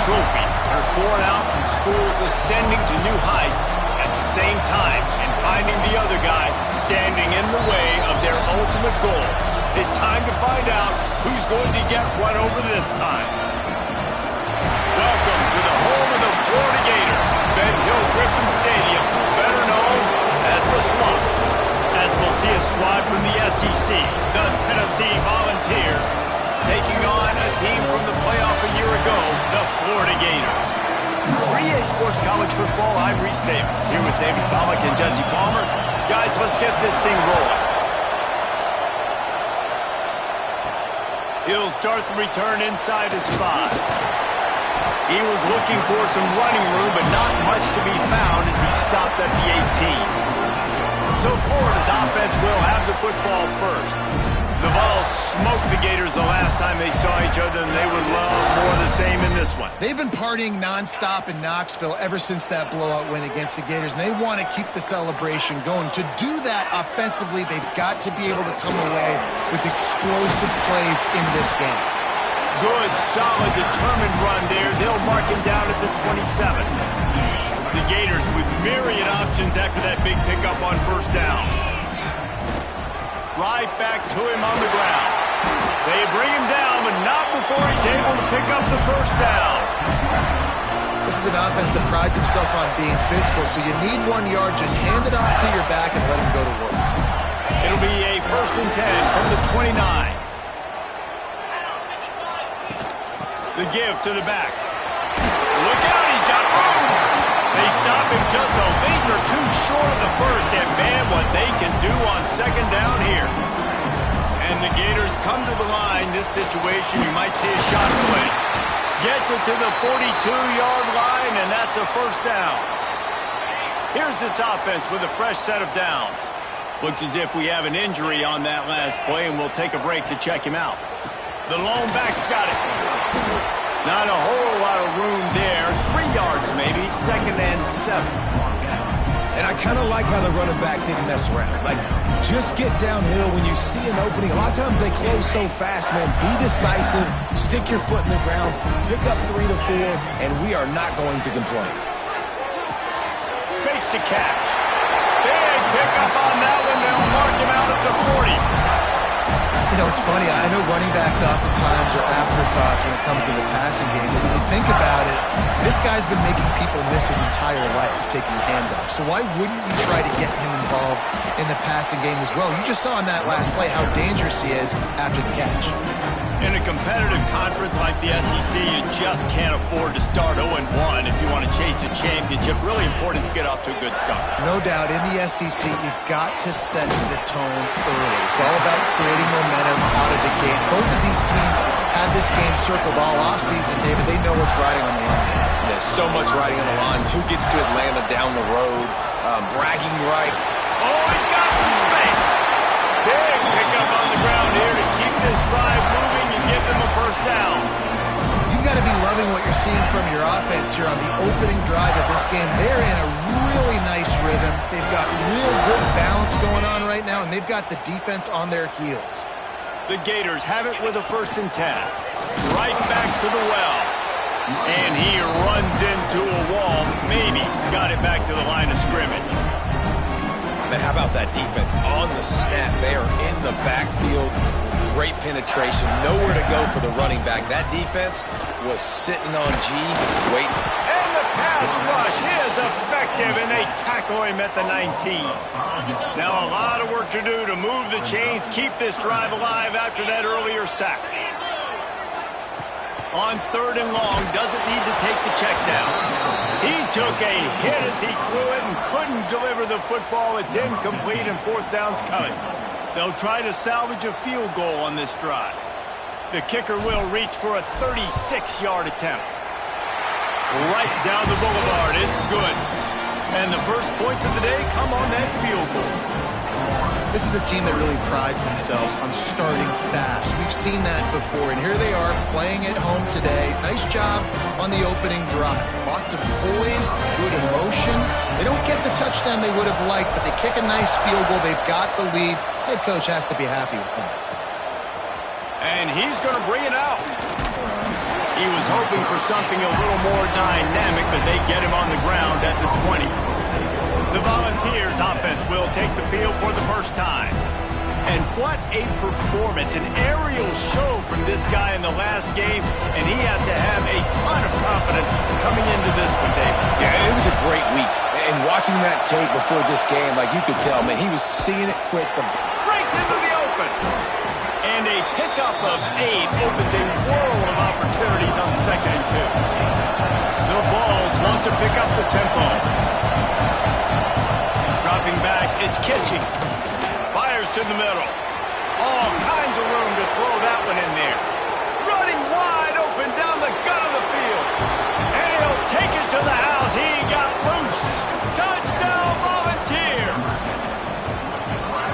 trophies are poured out from schools ascending to new heights at the same time and finding the other guy standing in the way of their ultimate goal. It's time to find out who's going to get one over this time. Welcome to the home of the Florida Gators, Ben Hill Griffin Stadium, better known as the Swamp. As we'll see a squad from the SEC, the Tennessee Volunteers, taking on a team from the playoff a year ago, the Florida Gators. For EA Sports College Football, I'm Reese Davis, here with David Pollack and Jesse Palmer. Guys, let's get this thing rolling. He'll start the return inside his 5. He was looking for some running room, but not much to be found as he stopped at the 18. So Florida's offense will have the football first. The Vols smoked the Gators the last time they saw each other, and they would love more of the same in this one. They've been partying nonstop in Knoxville ever since that blowout win against the Gators, and they want to keep the celebration going. To do that offensively, they've got to be able to come away with explosive plays in this game. Good, solid, determined run there. They'll mark him down at the 27. The Gators with myriad options after that big pickup on first down. Right back to him on the ground. They bring him down, but not before he's able to pick up the first down. This is an offense that prides himself on being physical, so you need 1 yard. Just hand it off to your back and let him go to work. It'll be a 1st and 10 from the 29. The give to the back. Look out, he's got room. They stop him just a length or two short of the first, and man, what they can do on second down here. And the Gators come to the line. This situation, you might see a shot play. Gets it to the 42-yard line, and that's a first down. Here's this offense with a fresh set of downs. Looks as if we have an injury on that last play, and we'll take a break to check him out. The lone back's got it. Not a whole lot of room there. 3 yards maybe, 2nd and 7. And I kind of like how the running back didn't mess around. Like, just get downhill when you see an opening. A lot of times they close so fast, man. Be decisive, stick your foot in the ground, pick up 3 to 4, and we are not going to complain. Makes the catch. Big pickup on that one. They'll mark him out at the 40. You know, it's funny. I know running backs oftentimes are afterthoughts when it comes to the passing game, but when you think about it, this guy's been making people miss his entire life taking handoffs. So why wouldn't you try to get him involved in the passing game as well? You just saw in that last play how dangerous he is after the catch. In a competitive conference like the SEC, you just can't afford to start 0-1 if you want to chase a championship. Really important to get off to a good start. No doubt, in the SEC, you've got to set the tone early. It's all about creating momentum out of the gate. Both of these teams had this game circled all offseason, David. They know what's riding on the line. There's so much riding on the line. Who gets to Atlanta down the road? Bragging right. Oh, he's got some space. Big pickup on the ground here to keep this drive moving and give them a first down. You've got to be loving what you're seeing from your offense here on the opening drive of this game. They're in a really nice rhythm. They've got real good balance going on right now, and they've got the defense on their heels. The Gators have it with a 1st and 10. Right back to the well. And he runs into a wall. Maybe got it back to the line of scrimmage. Man, how about that defense on the snap? They are in the backfield. Great penetration. Nowhere to go for the running back. That defense was sitting on G, waiting. And the pass rush is effective, and they tackle him at the 19. Now a lot of work to do to move the chains, keep this drive alive after that earlier sack. On 3rd and long, doesn't need to take the check down. He took a hit as he threw it and couldn't deliver the football. It's incomplete, and 4th down's coming. They'll try to salvage a field goal on this drive. The kicker will reach for a 36-yard attempt. Right down the boulevard. It's good. And the first points of the day come on that field goal. This is a team that really prides themselves on starting fast. We've seen that before, and here they are playing at home today. Nice job on the opening drive. Lots of poise, good emotion. They don't get the touchdown they would have liked, but they kick a nice field goal. They've got the lead. Head coach has to be happy with that. And he's going to bring it out. He was hoping for something a little more dynamic, but they get him on the ground at the 20. The Volunteers offense will take the field for the first time. And what a performance, an aerial show from this guy in the last game, and he has to have a ton of confidence coming into this one, Dave. Yeah, it was a great week. And watching that tape before this game, like you could tell, man, he was seeing it quick. Breaks into the open. And a pickup of 8 opens a world of opportunities on 2nd and 2. The Vols want to pick up the tempo. Dropping back, it's Kitchings. Fires to the middle. All kinds of room to throw that one in there. Running wide open down the gut of the field. And he'll take it to the house. He got loose. Touchdown, Volunteers.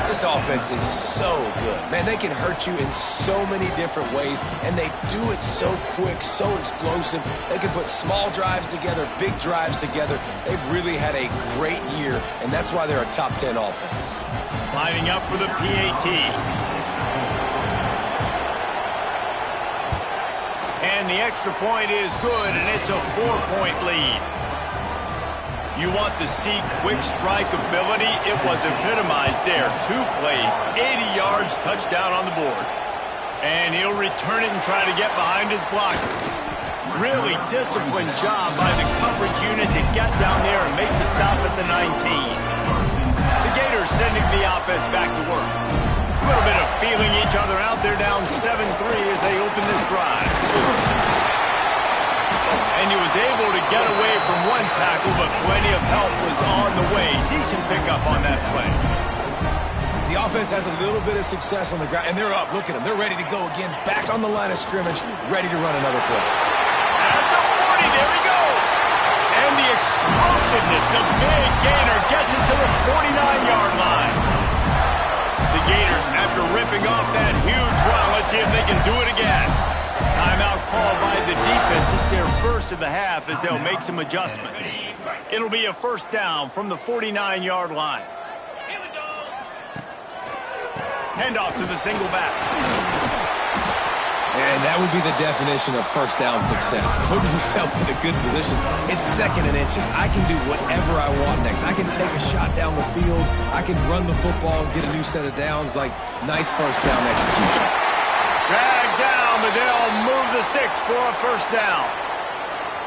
This offense is so good. Man, they can hurt you in so many different ways, and they do it so quick, so explosive. They can put small drives together, big drives together. They've really had a great year, and that's why they're a top 10 offense. Lining up for the PAT. And the extra point is good, and it's a 4-point lead. You want to see quick strike ability? It was epitomized there. 2 plays, 80 yards, touchdown on the board. And he'll return it and try to get behind his blockers. Really disciplined job by the coverage unit to get down there and make the stop at the 19. The Gators sending the offense back to work. A little bit of feeling each other out. They're down 7-3 as they open this drive. And he was able to get away from one tackle, but plenty of help was on the way. Decent pickup on that play. The offense has a little bit of success on the ground, and they're up. Look at them. They're ready to go again. Back on the line of scrimmage, ready to run another play. At the 40, there he goes. And the explosiveness, the big gainer gets it to the 49-yard line. The Gators, after ripping off that huge run, let's see if they can do it again. Timeout called by the defense. It's their first of the half as they'll make some adjustments. It'll be a first down from the 49-yard line. Handoff to the single back. And that would be the definition of first down success. Putting yourself in a good position. It's 2nd and inches. I can do whatever I want next. I can take a shot down the field. I can run the football and get a new set of downs. Like, nice first down execution. Dragged down, but they'll move the sticks for a first down.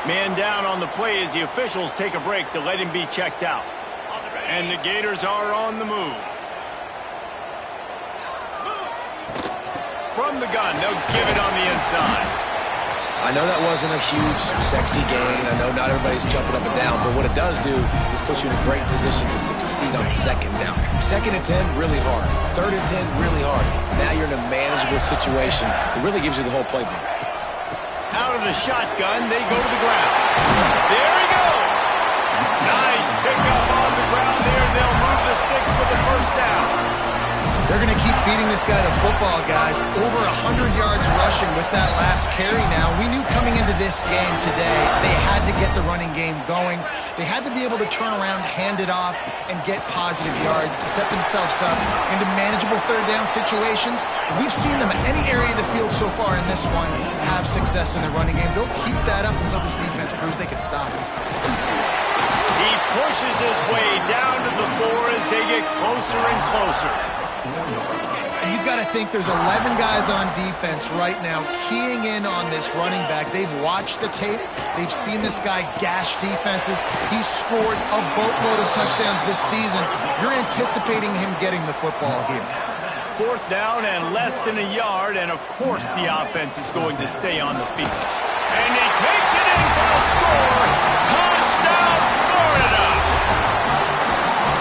Man down on the play as the officials take a break to let him be checked out. And the Gators are on the move. From the gun, they'll give it on the inside. I know that wasn't a huge, sexy gain. I know not everybody's jumping up and down, but what it does do is put you in a great position to succeed on 2nd down. 2nd and 10, really hard. 3rd and 10, really hard. Now you're in a manageable situation. It really gives you the whole playbook. Out of the shotgun, they go to the ground. There he goes. Nice pickup on the ground there. They'll move the sticks for the first down. They're going to keep feeding this guy the football, guys. Over 100 yards rushing with that last carry now. We knew coming into this game today, they had to get the running game going. They had to be able to turn around, hand it off, and get positive yards and set themselves up into manageable 3rd down situations. We've seen them in any area of the field so far in this one have success in the running game. They'll keep that up until this defense proves they can stop it. He pushes his way down to the 4 as they get closer and closer. You've got to think there's 11 guys on defense right now keying in on this running back. They've watched the tape. They've seen this guy gash defenses. He's scored a boatload of touchdowns this season. You're anticipating him getting the football here. 4th down and less than a yard, and of course the offense is going to stay on the field. And he takes it in for a score. Touchdown, Florida!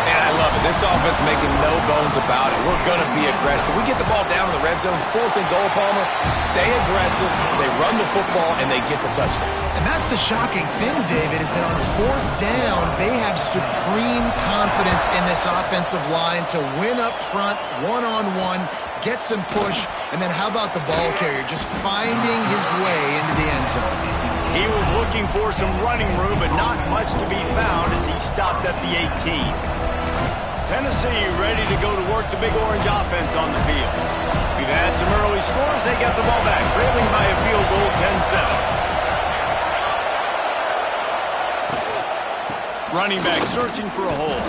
And I love it. This offense making no bones about it. We're going to be aggressive. We get the ball down in the red zone, 4th and goal, Palmer. Stay aggressive. They run the football, and they get the touchdown. And that's the shocking thing, David, is that on 4th down, they have supreme confidence in this offensive line to win up front, one-on-one, get some push, and then how about the ball carrier just finding his way into the end zone? He was looking for some running room, but not much to be found as he stopped at the 18. Tennessee ready to go to work the Big Orange offense on the field. We've had some early scores. They get the ball back, trailing by a field goal 10-7. Running back searching for a hole.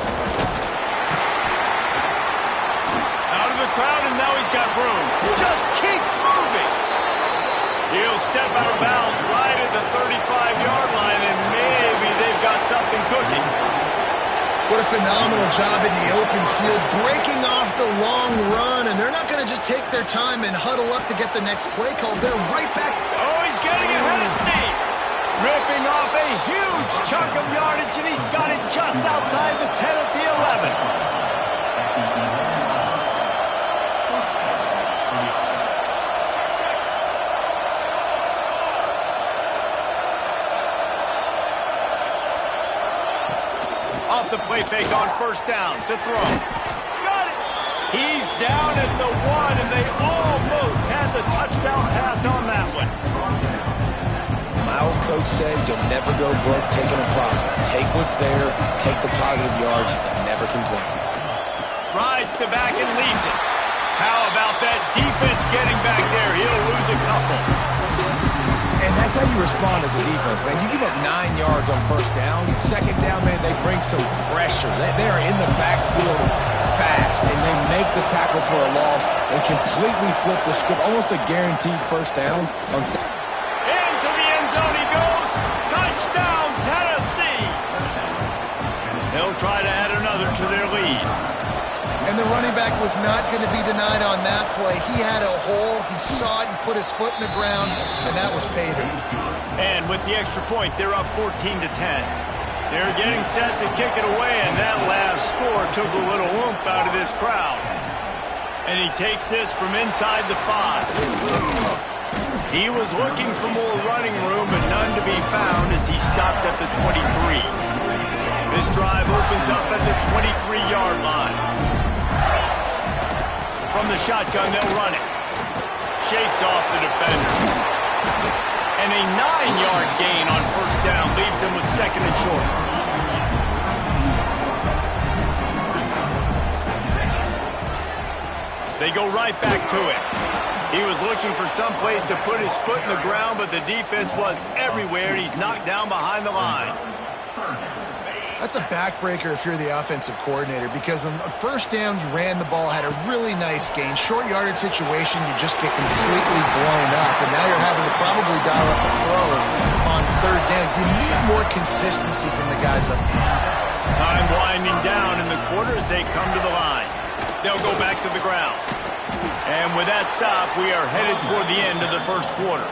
Out of the crowd, and now he's got room. Just keeps moving. He'll step out of bounds right at the 35-yard line, and maybe they've got something cooking. What a phenomenal job in the open field, breaking off the long run, and they're not going to just take their time and huddle up to get the next play called. They're right back. Oh, he's getting ahead of steam. Ripping off a huge chunk of yardage, and he's got it just outside the 10 at the 11. Off the play fake on first down to throw. Got it. He's down at the 1, and they almost had the touchdown pass on that one. My old coach said you'll never go broke taking a profit. Take what's there, take the positive yards, and never complain. Rides to back and leaves it. How about that defense getting back there? He'll lose a couple. And that's how you respond as a defense, man. You give up 9 yards on first down. Second down, man, they bring some pressure. They are in the backfield fast, and they make the tackle for a loss and completely flip the script. Almost a guaranteed first down on second. Into the end zone he goes. Touchdown, Tennessee. They'll try to add another to their lead. And the running back was not going to be denied on that play. He had a hole. He saw it. He put his foot in the ground, and that was pay dirt. And with the extra point, they're up 14-10. They're getting set to kick it away, and that last score took a little oomph out of this crowd. And he takes this from inside the 5. He was looking for more running room, but none to be found as he stopped at the 23. This drive opens up at the 23-yard line. From the shotgun, they'll run it. Shakes off the defender. And a 9-yard gain on first down leaves them with second and short. They go right back to it. He was looking for some place to put his foot in the ground, but the defense was everywhere, and he's knocked down behind the line. That's a backbreaker if you're the offensive coordinator, because on first down, you ran the ball, had a really nice gain. Short yardage situation, you just get completely blown up, and now you're having to probably dial up a throw on third down. You need more consistency from the guys up front. Time winding down in the quarter as they come to the line. They'll go back to the ground. And with that stop, we are headed toward the end of the first quarter.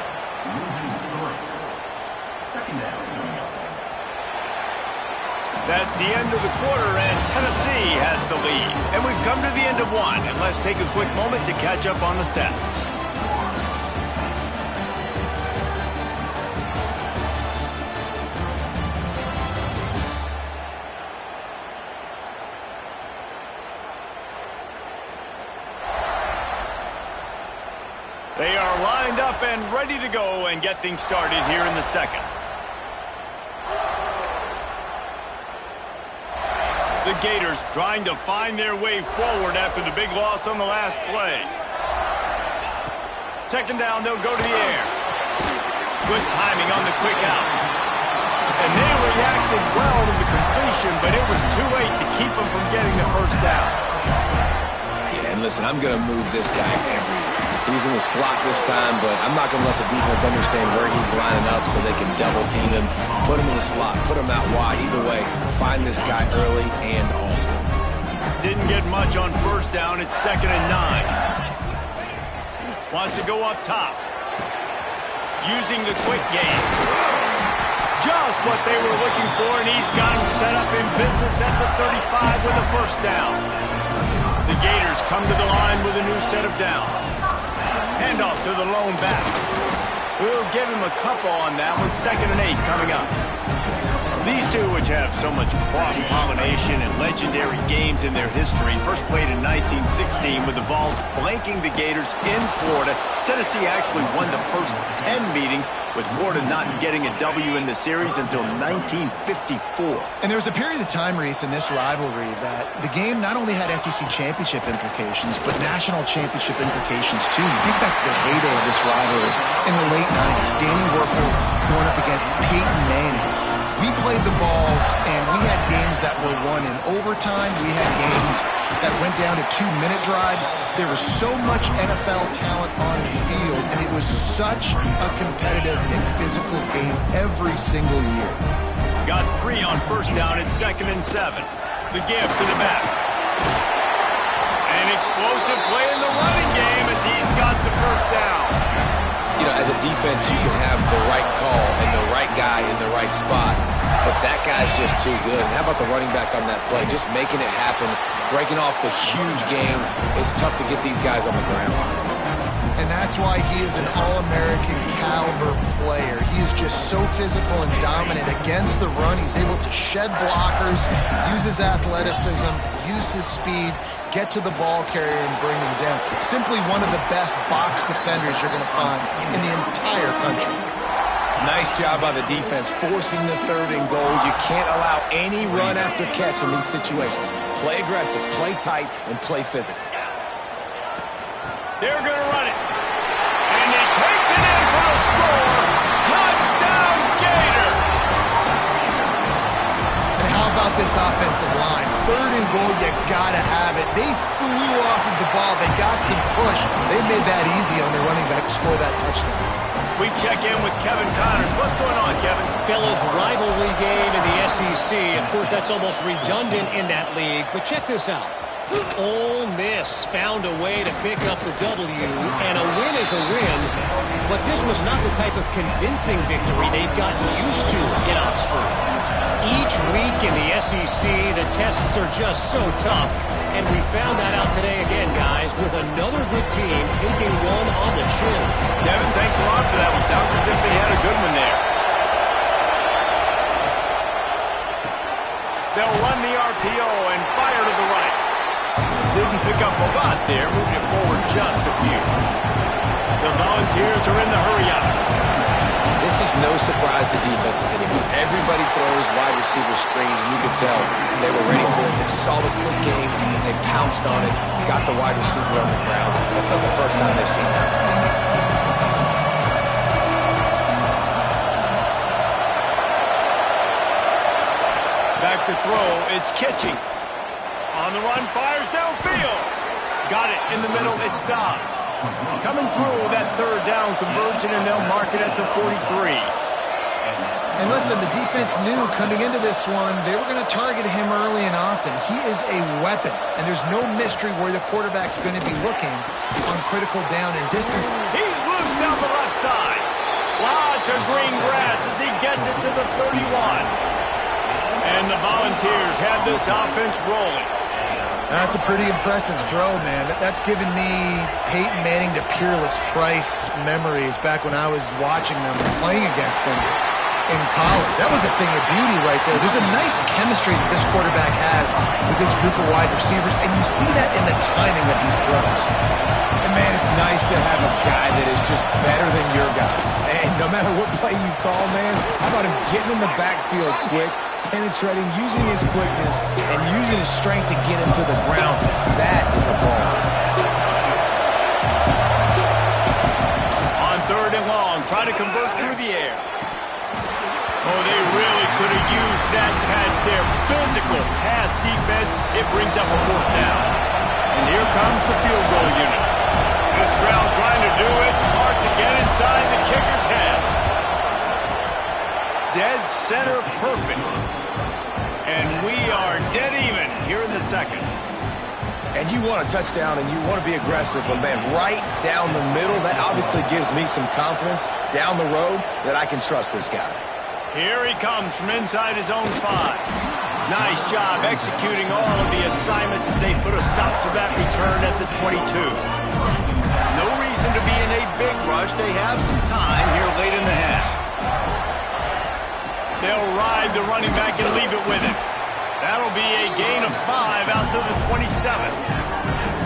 That's the end of the quarter, and Tennessee has the lead. And we've come to the end of one, and let's take a quick moment to catch up on the stats. They are lined up and ready to go and get things started here in the second. The Gators trying to find their way forward after the big loss on the last play. Second down, they'll go to the air. Good timing on the quick out. And they reacted well to the completion, but it was too late to keep them from getting the first down. Yeah, and listen, I'm going to move this guy everywhere. He's in the slot this time, but I'm not going to let the defense understand where he's lining up so they can double team him, put him in the slot, put him out wide. Either way, find this guy early and often. Didn't get much on first down. It's 2nd and 9. Wants to go up top. Using the quick game. Just what they were looking for, and he's got him set up in business at the 35 with a first down. The Gators come to the line with a new set of downs. Handoff to the lone back. We'll give him a couple on that one. 2nd and 8 coming up. These two, which have so much cross-pollination and legendary games in their history, first played in 1916 with the Vols blanking the Gators in Florida. Tennessee actually won the first 10 meetings, with Florida not getting a W in the series until 1954. And there was a period of time, Reese, in this rivalry that the game not only had SEC championship implications, but national championship implications, too. You think back to the heyday of this rivalry in the late 90s. Danny Werfel going up against Peyton Manning. We played the Vols, and we had games that were won in overtime. We had games that went down to 2-minute drives. There was so much NFL talent on the field, and it was such a competitive and physical game every single year. Got 3 on first down at 2nd and 7. The give to the back. An explosive play in the running game as he's got the first down. You know, as a defense, you can have the right call and the right guy in the right spot, but that guy's just too good. And how about the running back on that play? Just making it happen, breaking off the huge game. It's tough to get these guys on the ground. And that's why he is an All-American caliber player. He is just so physical and dominant against the run. He's able to shed blockers, use his athleticism, use his speed, get to the ball carrier and bring him down. Simply one of the best box defenders you're going to find in the entire country. Nice job by the defense, forcing the 3rd and goal. You can't allow any run after catch in these situations. Play aggressive, play tight, and play physical. They're going to run it. And he takes it in for the score. Touchdown, Gator. And how about this offensive line? 3rd and goal, you got to have it. They flew off of the ball. They got some push. They made that easy on their running back to score that touchdown. We check in with Kevin Connors. What's going on, Kevin? Fellas, rivalry game in the SEC. Of course, that's almost redundant in that league. But check this out. Ole Miss found a way to pick up the W, and a win is a win, but this was not the type of convincing victory they've gotten used to in Oxford. Each week in the SEC, the tests are just so tough, and we found that out today again, guys, with another good team taking one on the chin. Devin, thanks a lot for that one. Sounds as if they had a good one there. They'll run the RPO and fire to the right. Didn't pick up a lot there, moving it forward just a few. The Volunteers are in the hurry-up. This is no surprise to defenses anymore. Everybody throws wide receiver screens, and you could tell they were ready for it. They saw the quick game, they pounced on it, got the wide receiver on the ground. That's not the first time they've seen that. Back to throw, it's Kitchings. On the run, fires downfield. Got it in the middle, it's Dobbs. Coming through that 3rd down conversion, and they'll mark it at the 43. And listen, the defense knew coming into this one, they were going to target him early and often. He is a weapon, and there's no mystery where the quarterback's going to be looking on critical down and distance. He's loose down the left side. Lots of green grass as he gets it to the 31. And the Volunteers have this offense rolling. That's a pretty impressive throw, man. That's given me Peyton Manning to Peerless Price memories back when I was watching them and playing against them in college. That was a thing of beauty right there. There's a nice chemistry that this quarterback has with this group of wide receivers, and you see that in the timing of these throws. And, man, it's nice to have a guy that is just better than your guys. And no matter what play you call, man, how about him getting in the backfield quick, penetrating, using his quickness, and using his strength to get him to the ground. That is a ball. On 3rd and long, try to convert through the air. Oh, they really could have used that catch there. Physical pass defense. It brings up a 4th down. And here comes the field goal unit. This crowd trying to do its part to get inside the kicker's head. Dead center perfect. And we are dead even here in the 2nd. And you want a touchdown and you want to be aggressive, but, man, right down the middle, that obviously gives me some confidence down the road that I can trust this guy. Here he comes from inside his own 5. Nice job executing all of the assignments as they put a stop to that return at the 22. No reason to be in a big rush. They have some time here late in the half. They'll ride the running back and leave it with him. That'll be a gain of 5 out to the 27th.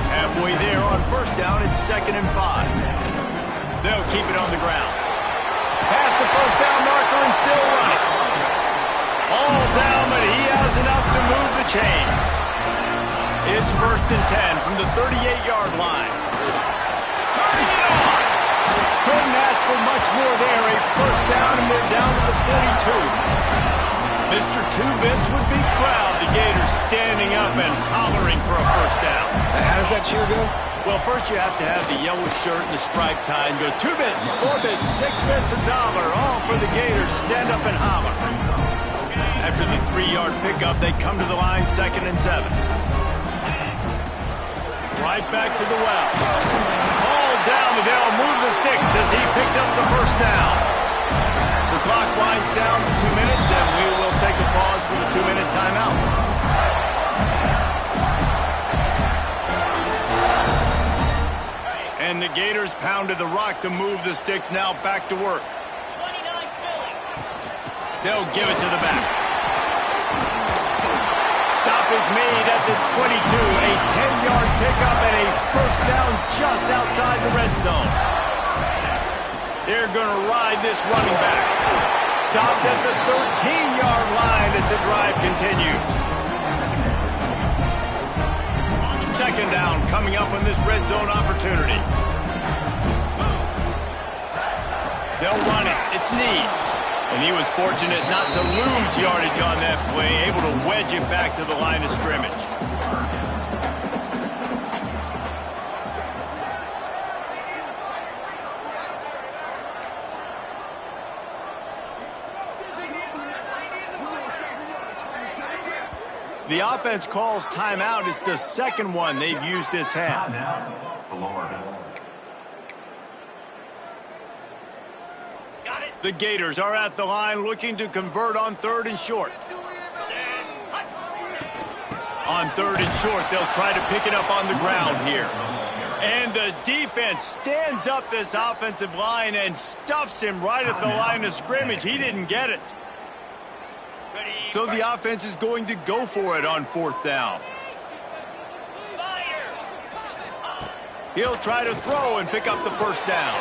Halfway there on first down, it's 2nd and 5. They'll keep it on the ground. Past the first down marker and still running. All down, but he has enough to move the chains. It's 1st and 10 from the 38-yard line. Turning it on. Couldn't ask for much more there. A first down, and they're down to the 42. Mr. Two-Bits would be proud. The Gators standing up and hollering for a first down. How does that cheer go? Well, first you have to have the yellow shirt and the striped tie and go 2 bits, 4 bits, 6 bits, $1, all for the Gators. Stand up and holler. After the 3-yard pickup, they come to the line, 2nd and 7. Right back to the well. Ball down to Dell, move the sticks as he picks up the first down. The clock winds down to 2 minutes, and we will take a pause for the 2-minute timeout. And the Gators pounded the rock to move the sticks, now back to work. They'll give it to the back. Stop is made at the 22. A 10-yard pickup and a first down just outside the red zone. They're going to ride this running back. Stopped at the 13-yard line as the drive continues. 2nd down coming up on this red zone opportunity. They'll run it. It's Need. And he was fortunate not to lose yardage on that play, able to wedge it back to the line of scrimmage. The offense calls timeout. It's the second one they've used this half. The Gators are at the line looking to convert on 3rd and short. On 3rd and short, they'll try to pick it up on the ground here. And the defense stands up this offensive line and stuffs him right at the line of scrimmage. He didn't get it. So the offense is going to go for it on 4th down. He'll try to throw and pick up the first down.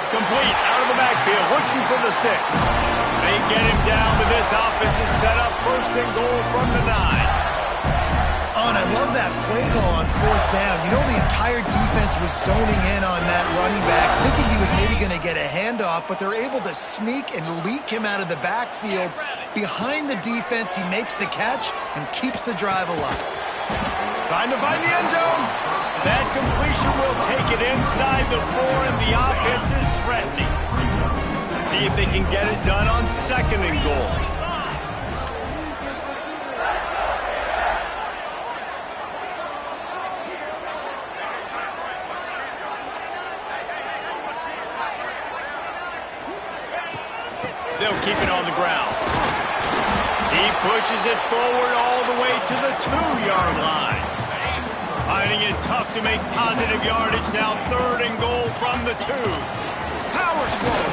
Complete out of the backfield, looking for the sticks. They get him down, but this offense is set up 1st and goal from the 9. And I love that play call on 4th down. You know, the entire defense was zoning in on that running back, thinking he was maybe going to get a handoff, but they're able to sneak and leak him out of the backfield. Behind the defense, he makes the catch and keeps the drive alive. Trying to find the end zone. That completion will take it inside the 4, and the offense is threatening. See if they can get it done on 2nd and goal. They'll keep it on the ground. He pushes it forward all the way to the 2-yard line. Finding it tough to make positive yardage. Now 3rd and goal from the 2. Power throw.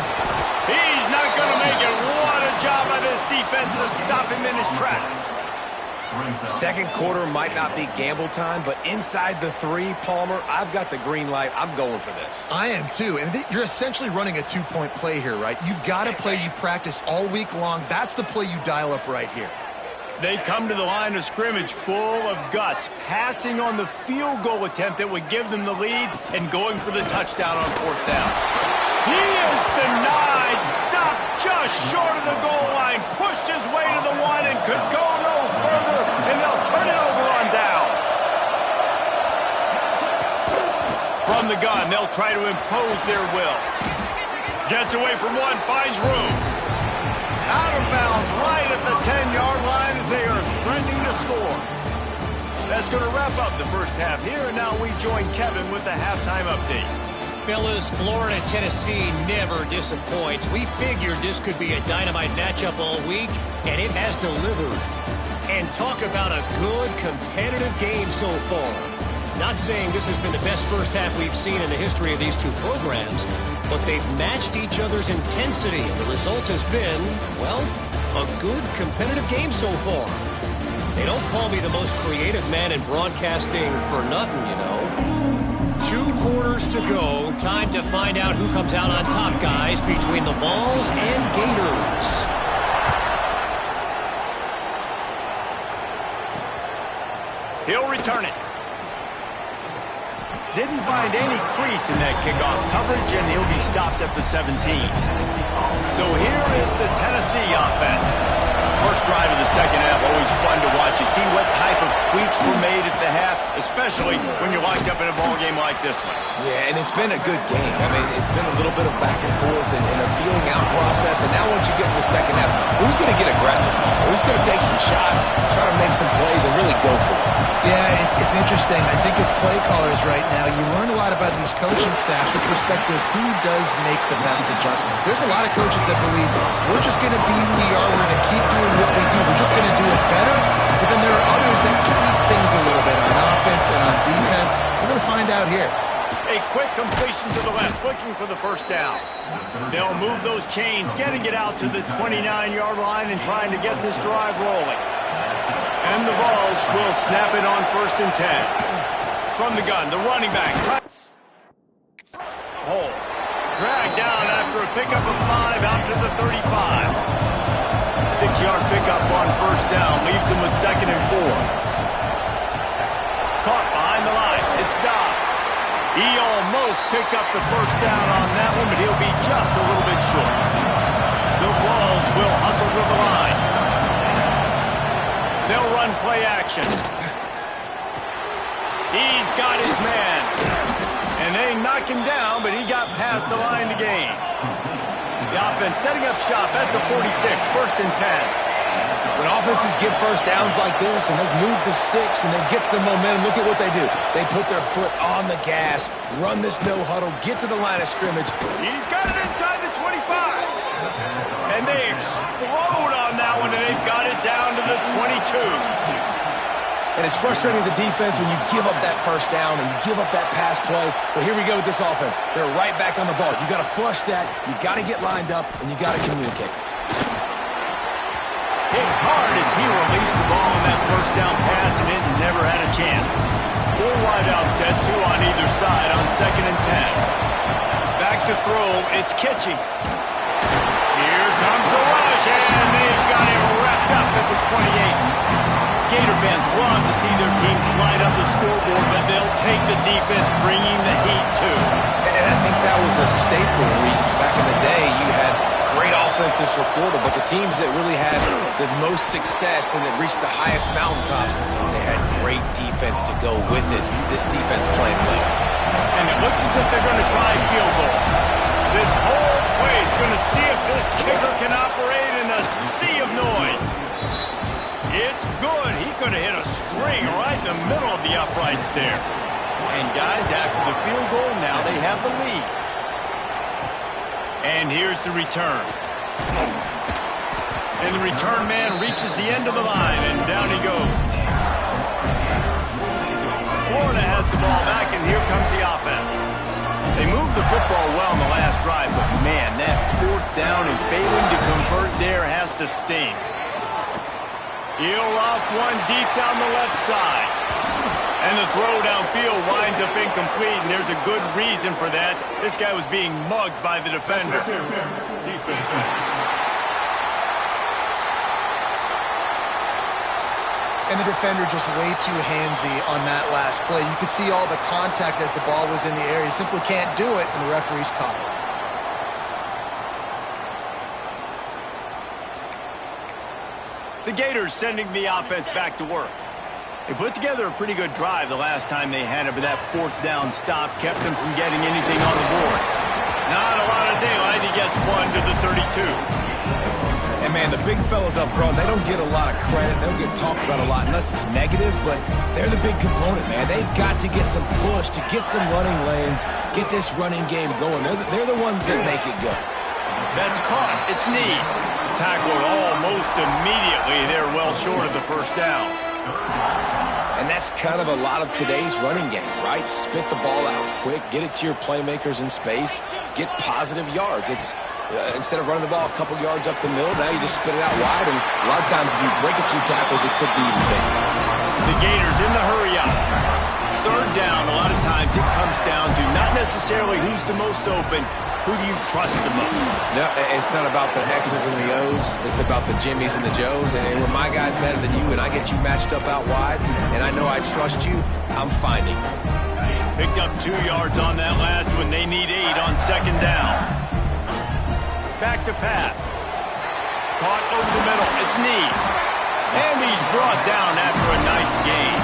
He's not going to make it. What a job by this defense to stop him in his tracks. 2nd quarter might not be gamble time, but inside the 3, Palmer, I've got the green light. I'm going for this. I am too, and you're essentially running a 2-point play here, right? You've got a play you practice all week long. That's the play you dial up right here. They come to the line of scrimmage full of guts, passing on the field goal attempt that would give them the lead and going for the touchdown on 4th down. He is denied, stopped just short of the goal line, pushed his way to the 1 and could go no further, and they'll turn it over on downs. From the gun, they'll try to impose their will. Gets away from 1, finds room. Out of bounds right at the 10-yard line as they are threatening to score. That's going to wrap up the first half here, and now we join Kevin with the halftime update. Fellas, Florida-Tennessee never disappoints. We figured this could be a dynamite matchup all week, and it has delivered. And talk about a good, competitive game so far. Not saying this has been the best first half we've seen in the history of these two programs, but they've matched each other's intensity, and the result has been, well, a good, competitive game so far. They don't call me the most creative man in broadcasting for nothing, you know. 2 quarters to go. Time to find out who comes out on top, guys, between the Vols and Gators. He'll return it. Didn't find any crease in that kickoff coverage, and he'll be stopped at the 17. So here is the Tennessee offense. First drive of the second half, always fun to watch. You see what type of tweaks were made at the half, especially when you're locked up in a ball game like this one. Yeah, and it's been a good game. I mean, it's been a little bit of back and forth and a feeling out process. And now once you get in the second half, who's going to get aggressive? Who's going to take some shots, try to make some plays, and really go for it? Yeah, it's interesting. I think as play callers right now, you learn a lot about these coaching staffs with respect to who does make the best adjustments. There's a lot of coaches that believe we're just going to be who we are. We're going to keep doing what we do. We're just going to do it better. But then there are others that tweak things a little bit on offense and on defense. We're going to find out here. A quick completion to the left, looking for the first down. They'll move those chains, getting it out to the 29-yard line and trying to get this drive rolling. And the Vols will snap it on 1st and 10. From the gun, the running back. Hole. Dragged down after a pickup of 5 out to the 35. 6-yard pickup on 1st down, leaves him with 2nd and 4. Caught behind the line. It's Dobbs. He almost picked up the first down on that one, but he'll be just a little bit short. The Vols will hustle to the line. They'll run play action. He's got his man. And they knock him down, but he got past the line to gain. The offense setting up shop at the 46, 1st and 10. When offenses get first downs like this and they move the sticks and they get some momentum, look at what they do. They put their foot on the gas, run this no huddle, get to the line of scrimmage. He's got it inside the 25. And they explode on that one, and they've got it down to the 22. And it's frustrating as a defense when you give up that first down and you give up that pass play. But here we go with this offense. They're right back on the ball. You got to flush that, you got to get lined up, and you got to communicate. Hit hard as he released the ball on that first down pass, and it never had a chance. 4 wide out set, 2 on either side on 2nd and 10. Back to throw, it's Kitchings. Here comes the rush, and they've got him wrapped up at the 28. Gator fans love to see their teams light up the scoreboard, but they'll take the defense bringing the heat too. And I think that was a staple, Reese. Back in the day, you had great offenses for Florida, but the teams that really had the most success and that reached the highest mountaintops, they had great defense to go with it. This defense playing well. And it looks as if they're going to try a field goal. This whole play is going to see if this kicker can operate in a sea of noise. It's good. He could have hit a string right in the middle of the uprights there. And guys, after the field goal, now they have the lead. And here's the return. And the return man reaches the end of the line, and down he goes. Florida has the ball back, and here comes the offense. They moved the football well in the last drive, but man, that 4th down and failing to convert there has to sting. He'll off one deep down the left side. And the throw downfield winds up incomplete, and there's a good reason for that. This guy was being mugged by the defender. And the defender just way too handsy on that last play. You could see all the contact as the ball was in the air. He simply can't do it, and the referee's caught it. The Gators sending the offense back to work. They put together a pretty good drive the last time they had it, but that 4th down stop kept them from getting anything on the board. Not a lot of daylight. He gets 1 to the 32. And, man, the big fellas up front, they don't get a lot of credit. They don't get talked about a lot unless it's negative, but they're the big component, man. They've got to get some push, to get some running lanes, get this running game going. They're the ones that make it go. That's caught. It's Need. Tackled almost immediately. They're well short of the first down. And that's kind of a lot of today's running game, right? Spit the ball out quick, get it to your playmakers in space, get positive yards. It's instead of running the ball a couple yards up the middle, now you just spit it out wide, and a lot of times if you break a few tackles, it could be even bigger. The Gators in the hurry up. 3rd down, a lot of times it comes down to not necessarily who's the most open, who do you trust the most? No, it's not about the X's and the O's. It's about the Jimmies and the Joes. And when my guy's better than you and I get you matched up out wide and I know I trust you, I'm finding. Picked up 2 yards on that last one. They need 8 on 2nd down. Back to pass. Caught over the middle. It's Need. And he's brought down after a nice gain.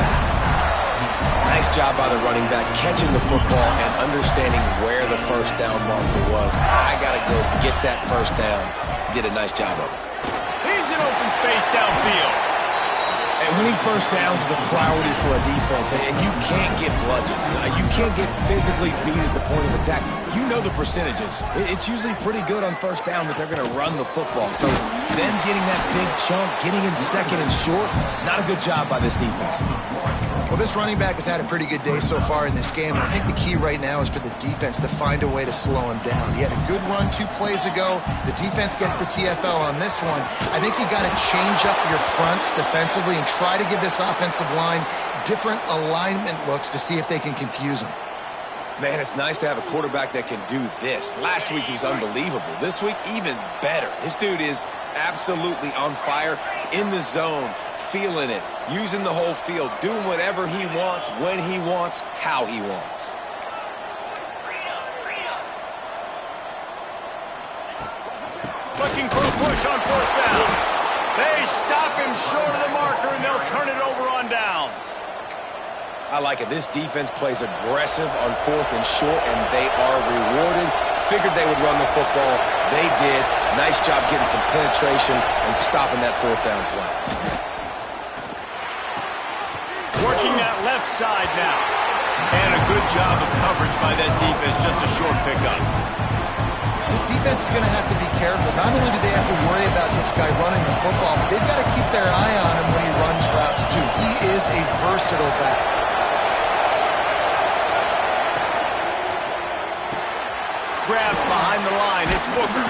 Nice job by the running back, catching the football and understanding where the first down marker was. I got to go get that first down. He did a nice job of it. He's in open space downfield. And winning first downs is a priority for a defense, and you can't get bludgeoned. You can't get physically beat at the point of attack. You know the percentages. It's usually pretty good on first down that they're going to run the football. So them getting that big chunk, getting in second and short, not a good job by this defense. Well, this running back has had a pretty good day so far in this game, and I think the key right now is for the defense to find a way to slow him down. He had a good run 2 plays ago. The defense gets the TFL on this one. I think you got to change up your fronts defensively and try to give this offensive line different alignment looks to see if they can confuse him. Man, it's nice to have a quarterback that can do this. Last week he was unbelievable. This week, even better. This dude is absolutely on fire, in the zone, feeling it, using the whole field, doing whatever he wants, when he wants, how he wants. Looking for a push on 4th down. They stop him short of the marker, and they'll turn it over on downs. I like it. This defense plays aggressive on 4th and short, and they are rewarded. Figured they would run the football. They did. Nice job getting some penetration and stopping that 4th down play. Working that left side now. And a good job of coverage by that defense. Just a short pickup. This defense is going to have to be careful. Not only do they have to worry about this guy running the football, but they've got to keep their eye on him when he runs routes, too. He is a versatile back. Grabbed behind the line. It's Booker.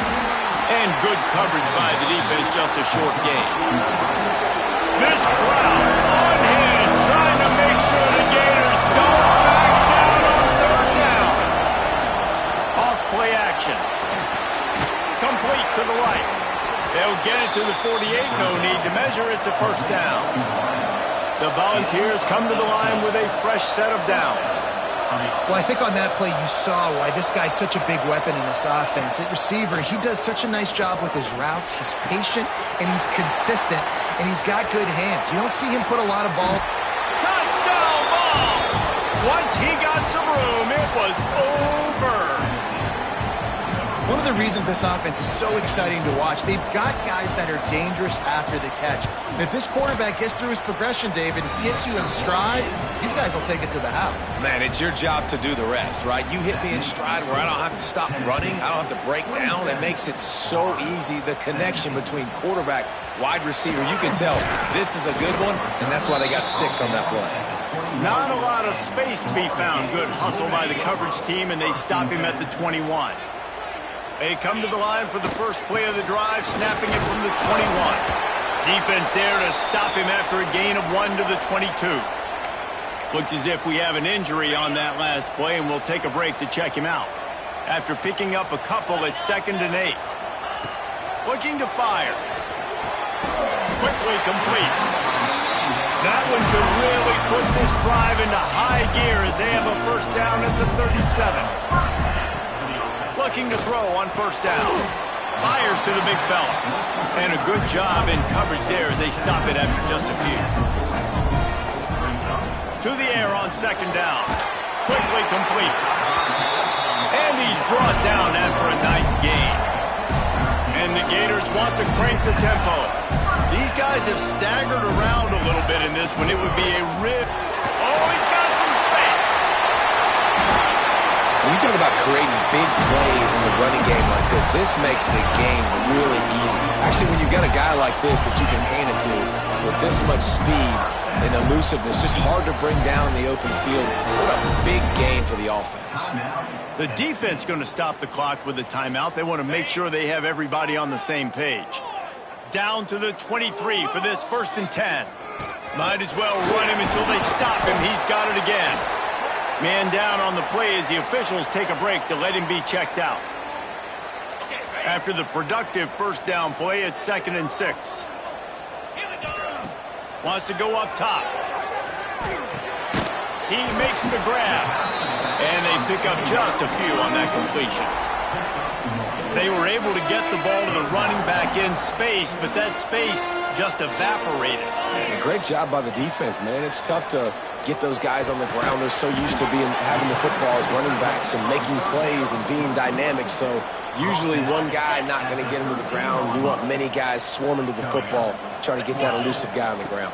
And good coverage by the defense. Just a short gain. This crowd on hand trying to make sure the Gators don't back down on 3rd down. Off play action. Complete to the right. They'll get it to the 48. No need to measure. It's a first down. The Volunteers come to the line with a fresh set of downs. Well, I think on that play you saw why this guy's such a big weapon in this offense. At receiver, he does such a nice job with his routes. He's patient, and he's consistent, and he's got good hands. You don't see him put a lot of ball. Touchdown ball! Once he got some room, it was over. One of the reasons this offense is so exciting to watch, they've got guys that are dangerous after the catch. And if this quarterback gets through his progression, David, he hits you in stride, these guys will take it to the house. Man, it's your job to do the rest, right? You hit me in stride where I don't have to stop running. I don't have to break down. It makes it so easy. The connection between quarterback, wide receiver, you can tell this is a good one, and that's why they got 6 on that play. Not a lot of space to be found. Good hustle by the coverage team, and they stop him at the 21. They come to the line for the first play of the drive, snapping it from the 21. Defense there to stop him after a gain of 1 to the 22. Looks as if we have an injury on that last play, and we'll take a break to check him out. After picking up a couple at 2nd and 8. Looking to fire. Quickly complete. That one could really put this drive into high gear as they have a first down at the 37. Looking to throw on first down. Fires to the big fella. And a good job in coverage there as they stop it after just a few. To the air on 2nd down. Quickly complete. And he's brought down after a nice gain. And the Gators want to crank the tempo. These guys have staggered around a little bit in this one. It would be a rip. Oh, he's got some space. When you talk about creating big plays in the running game like this makes the game really easy. Actually, when you've got a guy like this that you can hand it to with this much speed and elusiveness, just hard to bring down in the open field. What a big gain for the offense. The defense going to stop the clock with a timeout. They want to make sure they have everybody on the same page. Down to the 23 for this 1st and 10. Might as well run him until they stop him. He's got it again. Man down on the play as the officials take a break to let him be checked out. After the productive first down play, it's 2nd and 6. Wants to go up top. He makes the grab. And they pick up just a few on that completion. They were able to get the ball to the running back in space, but that space just evaporated. Yeah, great job by the defense, man. It's tough to get those guys on the ground. They're so used to having the football as running backs and making plays and being dynamic. So usually one guy not going to get him to the ground. You want many guys swarming to the football, trying to get that elusive guy on the ground.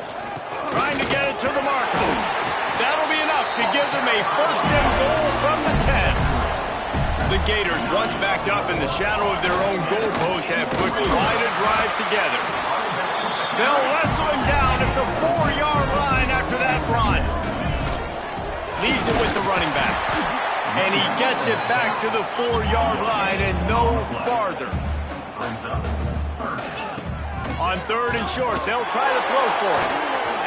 Trying to get it to the marker. That'll be enough to give them a first and goal from the 10. The Gators, once backed up in the shadow of their own goalpost, have put quite a drive together. They'll wrestle him down at the 4-yard line after that run. Leaves it with the running back. And he gets it back to the 4-yard line and no farther. On 3rd and short, they'll try to throw for it.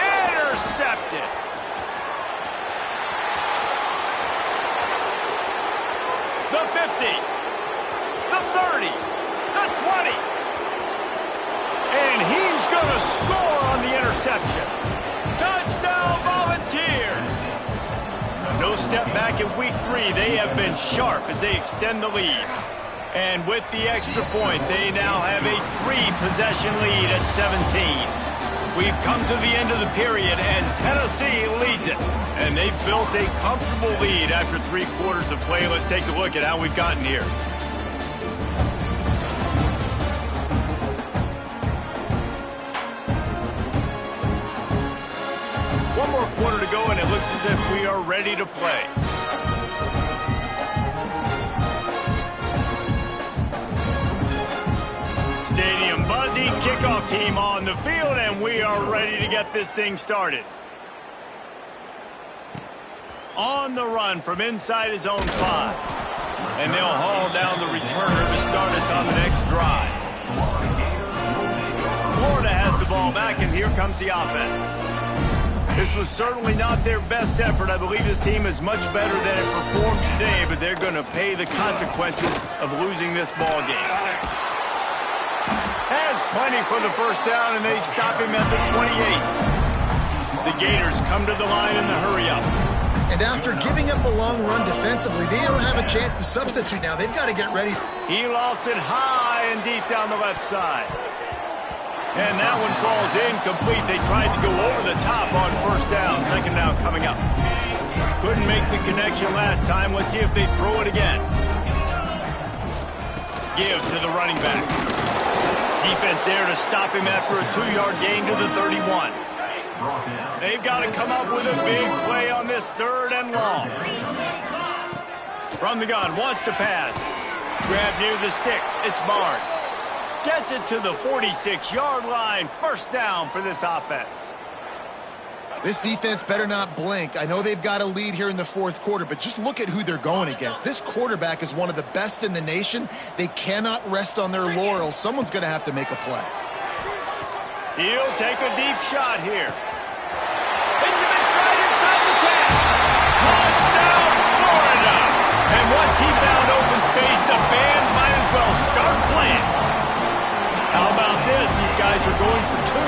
Intercepted. The 50, the 30, the 20. And he's going to score on the interception. Touchdown, Volunteers. No step back in week 3. They have been sharp as they extend the lead. And with the extra point, they now have a 3-possession lead at 17. We've come to the end of the period, and Tennessee leads it. And they've built a comfortable lead after 3 quarters of play. Let's take a look at how we've gotten here. One more quarter to go, and it looks as if we are ready to play. Stadium buzzy, kickoff team on the field, and we are ready to get this thing started. On the run from inside his own 5. And they'll haul down the returner to start us on the next drive. Florida has the ball back, and here comes the offense. This was certainly not their best effort. I believe this team is much better than it performed today, but they're going to pay the consequences of losing this ball game. Has plenty for the first down, and they stop him at the 28. The Gators come to the line in the hurry-up. And after giving up a long run defensively, they don't have a chance to substitute now. They've got to get ready. He lofts it high and deep down the left side. And that one falls incomplete. They tried to go over the top on first down. Second down coming up. Couldn't make the connection last time. Let's see if they throw it again. Give to the running back. Defense there to stop him after a 2-yard gain to the 31. They've got to come up with a big play on this 3rd and long. From the gun, wants to pass. Grab near the sticks. It's Barnes. Gets it to the 46-yard line. First down for this offense. This defense better not blink. I know they've got a lead here in the 4th quarter, but just look at who they're going against. This quarterback is one of the best in the nation. They cannot rest on their laurels. Someone's going to have to make a play. He'll take a deep shot here. Hits him in stride inside the 10. Touchdown, Florida. And once he found open space, the band might as well start playing. How about this? These guys are going for 2.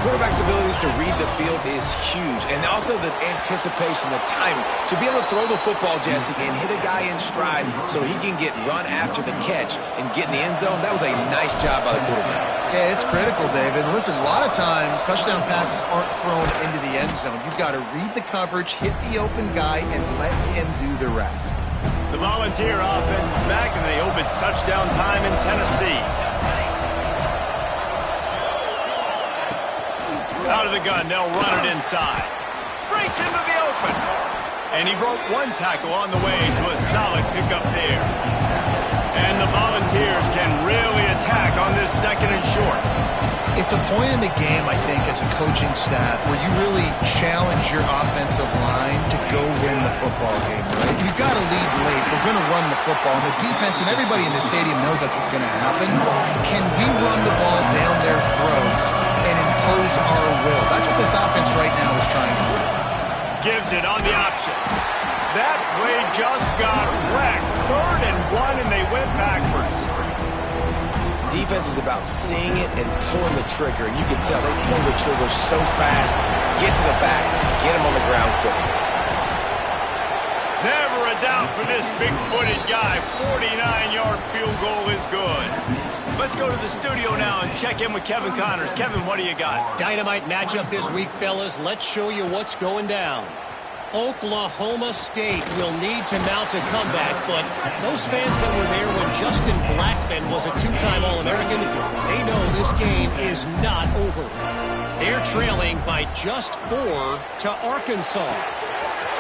Quarterback's abilities to read the field is huge, and also the anticipation, the timing. To be able to throw the football, Jesse, and hit a guy in stride so he can get run after the catch and get in the end zone, that was a nice job by the quarterback. Yeah, it's critical, David. Listen, a lot of times touchdown passes aren't thrown into the end zone. You've got to read the coverage, hit the open guy, and let him do the rest. The Volunteer offense is back, and they hope it's touchdown time in Tennessee. Out of the gun, they'll run it inside. Breaks into the open. And he broke 1 tackle on the way to a solid pickup there. And the Volunteers can really attack on this 2nd and short. It's a point in the game, I think, as a coaching staff where you really challenge your offensive line to go win the football game, right? You've got to lead late. We're going to run the football. And the defense and everybody in the stadium knows that's what's going to happen. Can we run the ball down their throats and impose our will? That's what this offense right now is trying to do. Gives it on the option. That play just got wrecked. 3rd and 1, and they went backwards. Defense is about seeing it and pulling the trigger, and you can tell they pull the trigger so fast, get to the back, get him on the ground quickly. Never a doubt for this big-footed guy. 49-yard field goal is good. Let's go to the studio now and check in with Kevin Connors. Kevin, what do you got? Dynamite matchup this week, fellas. Let's show you what's going down. Oklahoma State will need to mount a comeback, but those fans that were there when Justin Blackmon was a two-time All-American, they know this game is not over. They're trailing by just 4 to Arkansas.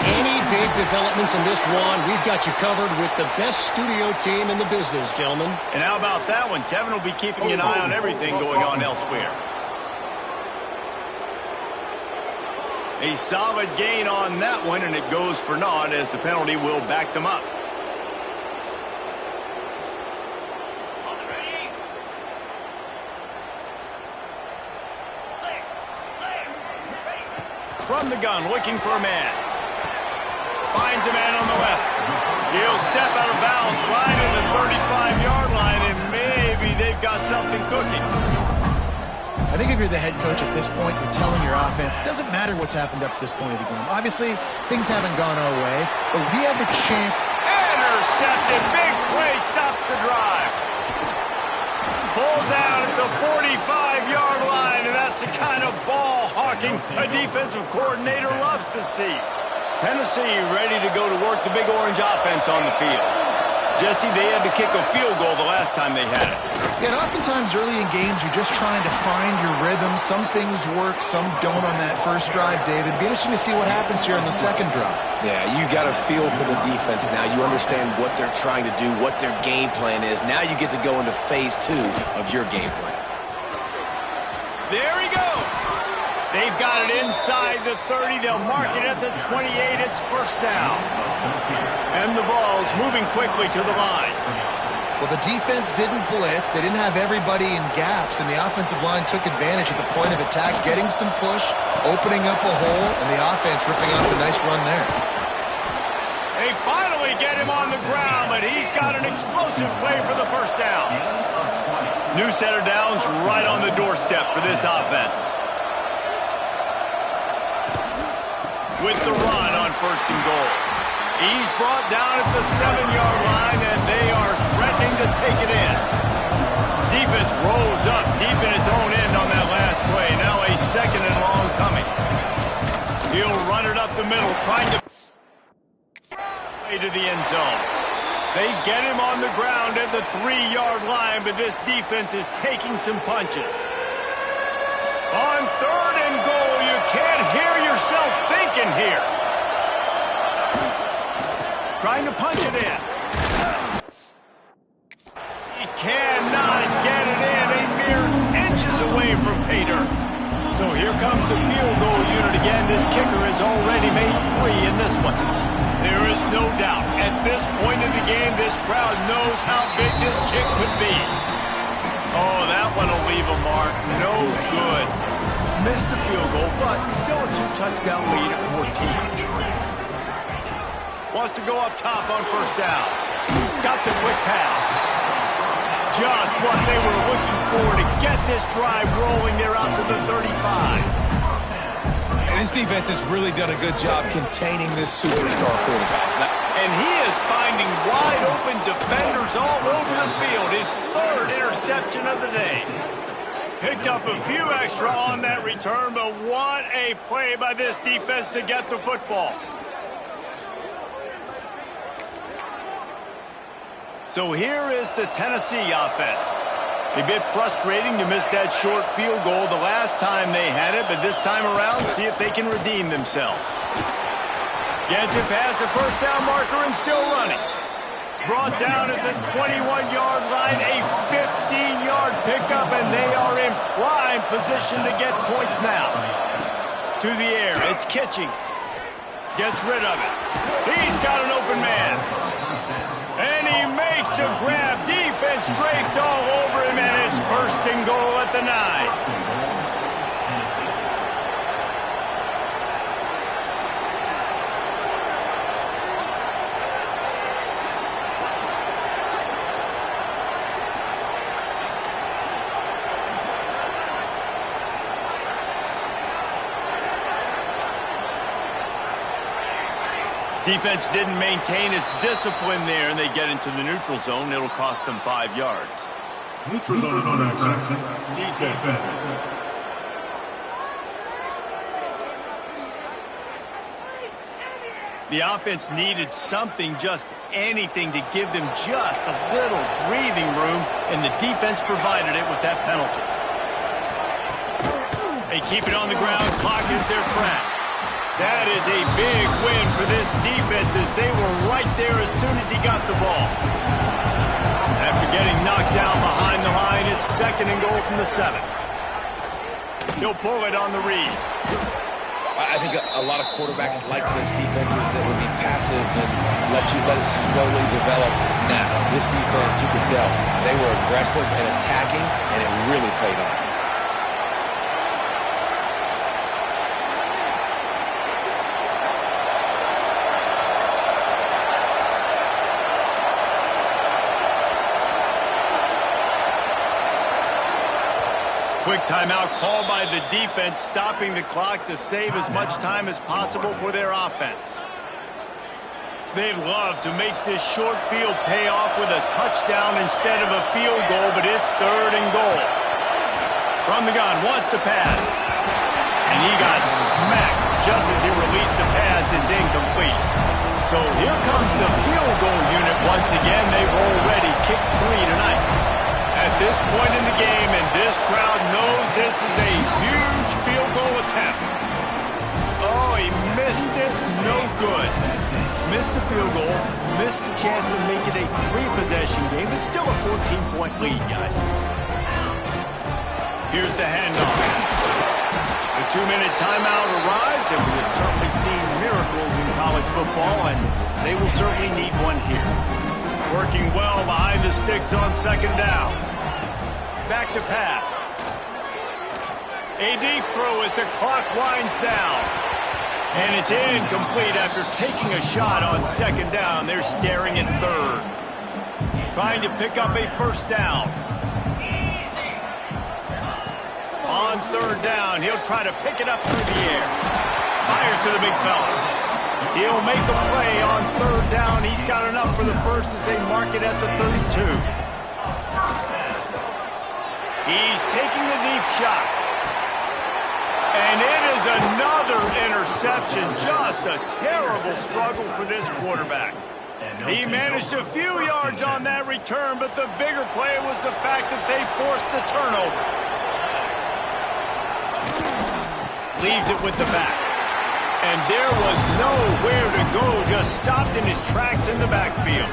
Any big developments in this one, we've got you covered with the best studio team in the business, gentlemen. And how about that one? Kevin will be keeping an eye on everything going on elsewhere. A solid gain on that one, and it goes for naught as the penalty will back them up. From the gun, looking for a man. Finds a man on the left. He'll step out of bounds right at the 35-yard line, and maybe they've got something cooking. I think if you're the head coach at this point, you're telling your offense, it doesn't matter what's happened up to this point of the game. Obviously, things haven't gone our way, but we have the chance. Intercepted. Big play stops the drive. Pulled down at the 45-yard line, and that's the kind of ball hawking a defensive coordinator loves to see. Tennessee ready to go to work the Big Orange offense on the field. Jesse, they had to kick a field goal the last time they had it. Yeah, and oftentimes early in games, you're just trying to find your rhythm. Some things work, some don't on that first drive, David. Be interesting to see what happens here in the second drive. Yeah, you got a feel for the defense now. You understand what they're trying to do, what their game plan is. Now you get to go into phase 2 of your game plan. There he goes. They've got it inside the 30. They'll mark it at the 28. It's first down. And the ball's moving quickly to the line. Well, the defense didn't blitz. They didn't have everybody in gaps, and the offensive line took advantage at the point of attack, getting some push, opening up a hole, and the offense ripping off a nice run there. They finally get him on the ground, but he's got an explosive play for the first down. New set of downs right on the doorstep for this offense. With the run on first and goal. He's brought down at the 7-yard line, and they are threatening to take it in. Defense rolls up deep in its own end on that last play. Now a second and long coming. He'll run it up the middle, trying to way to the end zone. They get him on the ground at the 3-yard line, but this defense is taking some punches. On third and goal, you can't hear yourself thinking here. Trying to punch it in. He cannot get it in. A mere inches away from pay dirt. So here comes the field goal unit again. This kicker has already made 3 in this one. There is no doubt. At this point in the game, this crowd knows how big this kick could be. Oh, that one will leave a mark. No good. Missed the field goal, but still a 2-touchdown lead at 14. Wants to go up top on first down. Got the quick pass. Just what they were looking for to get this drive rolling. They're out to the 35. And this defense has really done a good job containing this superstar quarterback. And he is finding wide-open defenders all over the field. His 3rd interception of the day. Picked up a few extra on that return, but what a play by this defense to get the football. So here is the Tennessee offense. A bit frustrating to miss that short field goal the last time they had it, but this time around, see if they can redeem themselves. Gets it past the first down marker and still running. Brought down at the 21-yard line, a 15-yard pickup, and they are in prime position to get points now. To the air, it's Kitchings. Gets rid of it. He's got an open man. And he makes a grab. Defense draped all over him, and it's first and goal at the 9. Defense didn't maintain its discipline there, and they get into the neutral zone. It'll cost them 5 yards. Neutral zone action. Defense. The offense needed something, just anything, to give them just a little breathing room, and the defense provided it with that penalty. They keep it on the ground. Clock is their friend. That is a big win for this defense, as they were right there as soon as he got the ball. After getting knocked down behind the line, it's 2nd and goal from the 7. He'll pull it on the read. I think a lot of quarterbacks like those defenses that would be passive and let it slowly develop. Now, this defense, you could tell, they were aggressive and attacking, and it really played off. Quick timeout called by the defense, stopping the clock to save as much time as possible for their offense. They'd love to make this short field pay off with a touchdown instead of a field goal, but it's 3rd and goal. From the gun, wants to pass. And he got smacked just as he released the pass. It's incomplete. So here comes the field goal unit once again. They've already kicked 3 tonight. At this point in the game, and this crowd knows this is a huge field goal attempt. Oh, he missed it. No good. Missed the field goal. Missed the chance to make it a 3-possession game. It's still a 14-point lead, guys. Here's the handoff. The 2-minute timeout arrives, and we have certainly seen miracles in college football, and they will certainly need one here. Working well behind the sticks on 2nd down. Back to pass. A deep throw as the clock winds down. And it's incomplete after taking a shot on 2nd down. They're staring at 3rd. Trying to pick up a 1st down. On 3rd down, he'll try to pick it up through the air. Fires to the big fella. He'll make a play on 3rd down. He's got enough for the 1st as they mark it at the 32. He's taking the deep shot. And it is another interception. Just a terrible struggle for this quarterback. He managed a few yards on that return, but the bigger play was the fact that they forced the turnover. Leaves it with the back. And there was nowhere to go, just stopped in his tracks in the backfield.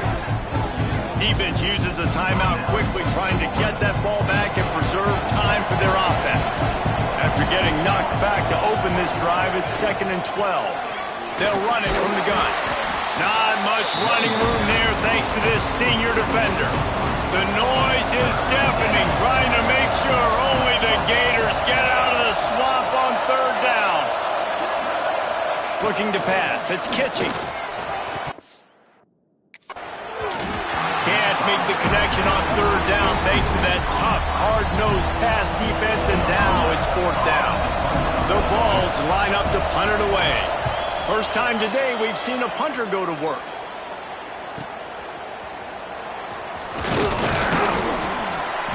Defense uses a timeout quickly, trying to get that ball back and preserve time for their offense. After getting knocked back to open this drive, it's 2nd and 12. They'll run it from the gun. Not much running room there thanks to this senior defender. The noise is deafening, trying to make sure only the Gators get out of the swamp on 3rd down. Looking to pass. It's Kitchings. Can't make the connection on 3rd down thanks to that tough, hard-nosed pass defense, and now it's 4th down. The Vols line up to punt it away. First time today we've seen a punter go to work.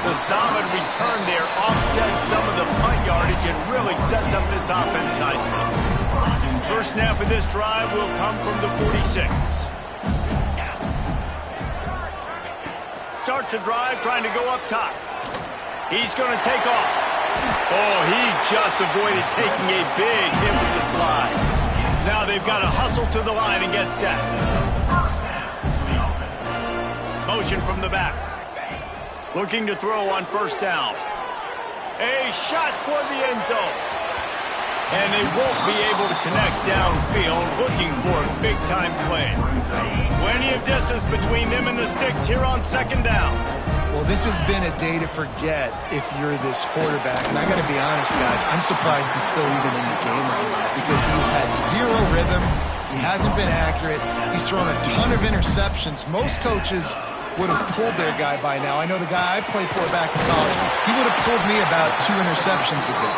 The solid return there offsets some of the punt yardage and really sets up this offense nicely. First snap of this drive will come from the 46. Starts a drive trying to go up top. He's going to take off. Oh, he just avoided taking a big hit with the slide. Now they've got to hustle to the line and get set. Motion from the back. Looking to throw on 1st down. A shot toward the end zone. And they won't be able to connect downfield, looking for a big-time play. Plenty of distance between them and the sticks here on 2nd down. Well, this has been a day to forget if you're this quarterback. And I got to be honest, guys, I'm surprised he's still even in the game right now because he's had 0 rhythm. He hasn't been accurate. He's thrown a ton of interceptions. Most coaches would have pulled their guy by now. I know the guy I played for back in college, he would have pulled me about 2 interceptions ago.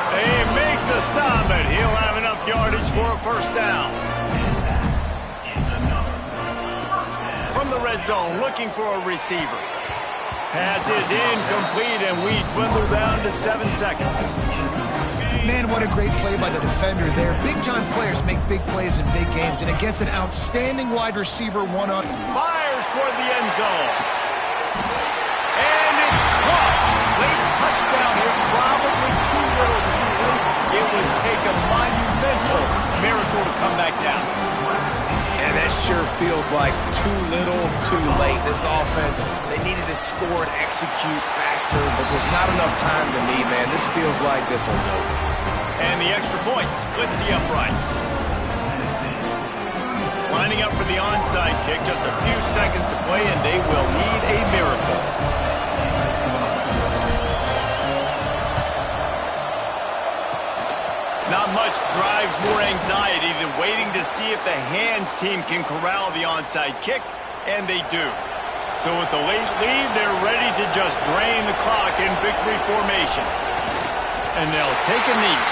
They make the stop, and he'll have enough yardage for a 1st down. red zone looking for a receiver. Pass is incomplete, and we dwindle down to 7 seconds. Man, what a great play by the defender there. Big-time players make big plays in big games, and against an outstanding wide receiver one-on. Fires toward the end zone. And it's caught. Late touchdown here, probably too little too late. It would take a monumental miracle to come back down. And that sure feels like too little, too late. This offense, they needed to score and execute faster, but there's not enough time to me, man. This feels like this one's over. And the extra point splits the uprights. Lining up for the onside kick, just a few seconds to play, and they will need a miracle. Not much drives more anxiety than waiting to see if the hands team can corral the onside kick, and they do. So with the late lead, they're ready to just drain the clock in victory formation. And they'll take a knee.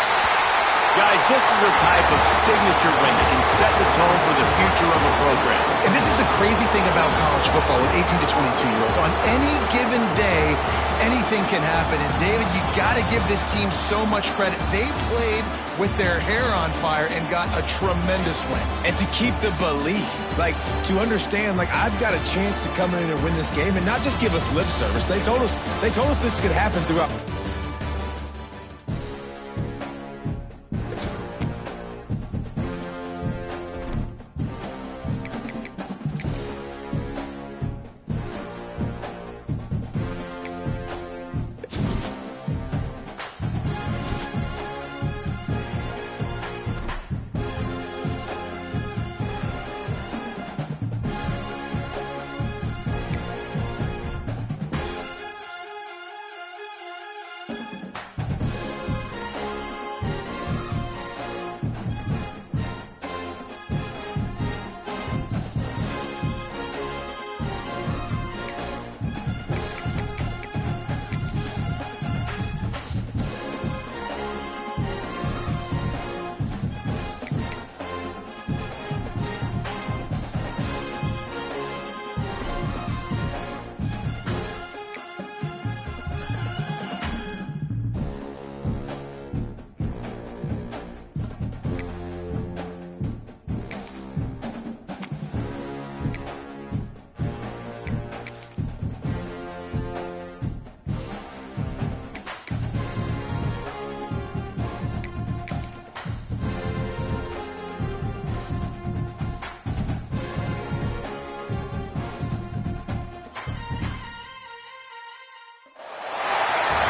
Guys, this is a type of signature win that can set the tone for the future of a program. And this is the crazy thing about college football with 18 to 22-year-olds. On any given day, anything can happen. And David, you got to give this team so much credit. They played with their hair on fire and got a tremendous win. And to keep the belief, like to understand, like I've got a chance to come in and win this game and not just give us lip service. They told us this could happen throughout.